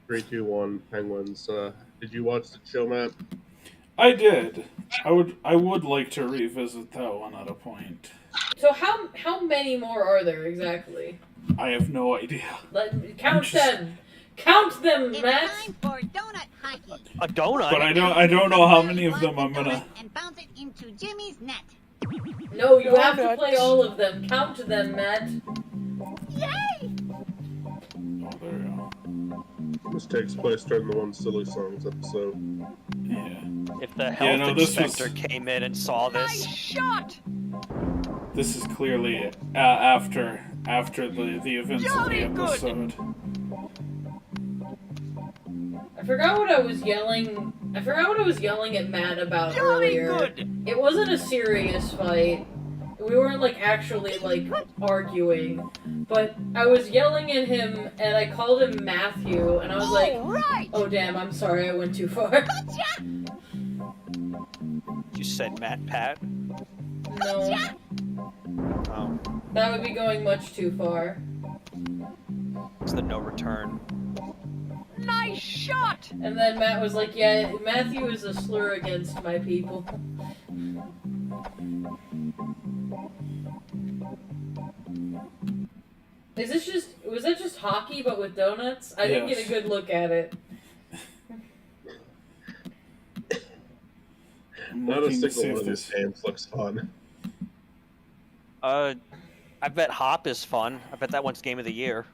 3, 2, 1, Penguins. Did you watch the show, Matt? I did. I would like to revisit that one at a point. So how many more are there exactly? I have no idea. Count them. Count them, It's Matt. time for donut hiking. A donut? But I don't know how many of them I'm gonna. And bounce it into Jimmy's net. No, you have to Donuts. play all of them. Count them, Matt. Yay! Oh, there we go. This takes place during the One Silly Songs episode. Yeah. If the health no, this inspector was- came in and saw this. Shot! This is clearly after the events of the episode. I forgot what I was yelling. I forgot what I was yelling at Matt about earlier. It wasn't a serious fight. We weren't actually arguing, but I was yelling at him and I called him Matthew and I was like, Right! "Oh damn, I'm sorry, I went too far." You said Matt Pat? No, Oh, that would be going much too far. it's the no return. Nice shot! And then Matt was like, "Yeah, Matthew is a slur against my people." Was that just hockey but with donuts? I didn't get a good look at it. Not a single one of these games looks fun. I bet Hop is fun. I bet that one's game of the year.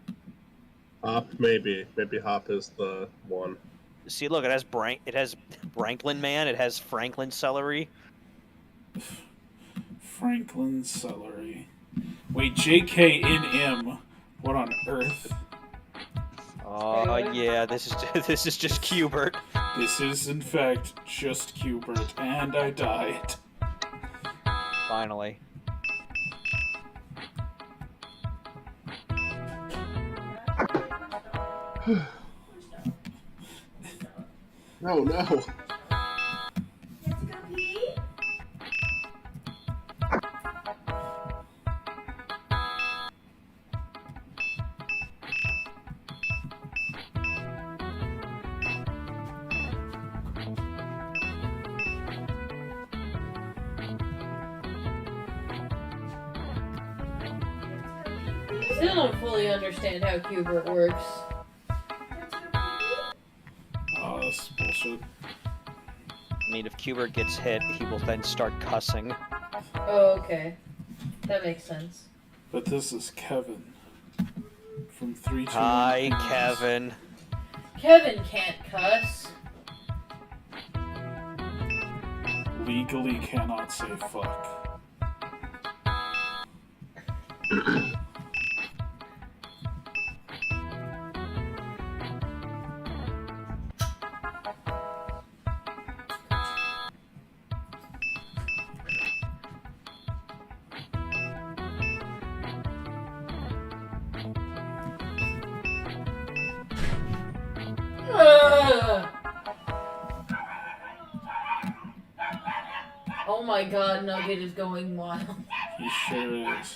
Hop, maybe. Maybe Hop is the one. See, look, it has Branklin Man. It has Franklin Celery. Franklin Celery. Wait, JK in M. What on earth? Yeah, this is just Cubert. This is in fact just Cubert, and I died. Finally. No. Still don't fully understand how Cubert works. Oh, that's bullshit. I mean, if Cubert gets hit, he will then start cussing. Oh, okay. That makes sense. But this is Kevin from 3, 2, 1. Hi, Kevin. Kevin can't cuss. Legally cannot say fuck. my god, Nugget is going wild. He sure is.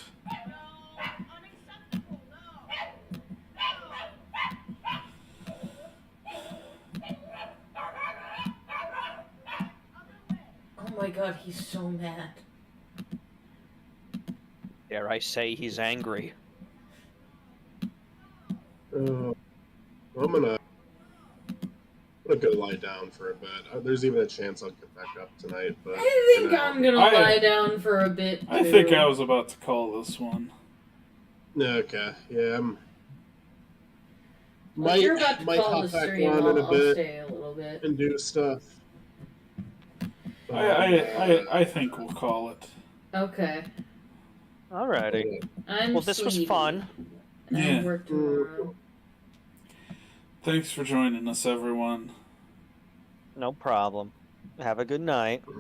Oh my god, he's so mad. Dare I say he's angry? I'm gonna go lie down for a bit. There's even a chance I'll get back up tonight, but I think I'm gonna lie down for a bit, too. I think I was about to call this one. Okay, yeah, Well, if you're about to might call the hop back stream, on in a I'll bit stay a little bit. and do stuff. I think we'll call it. Okay. Alrighty. I'm Well, this was sleepy. fun. And I Yeah. work tomorrow. Thanks for joining us, everyone. No problem. Have a good night.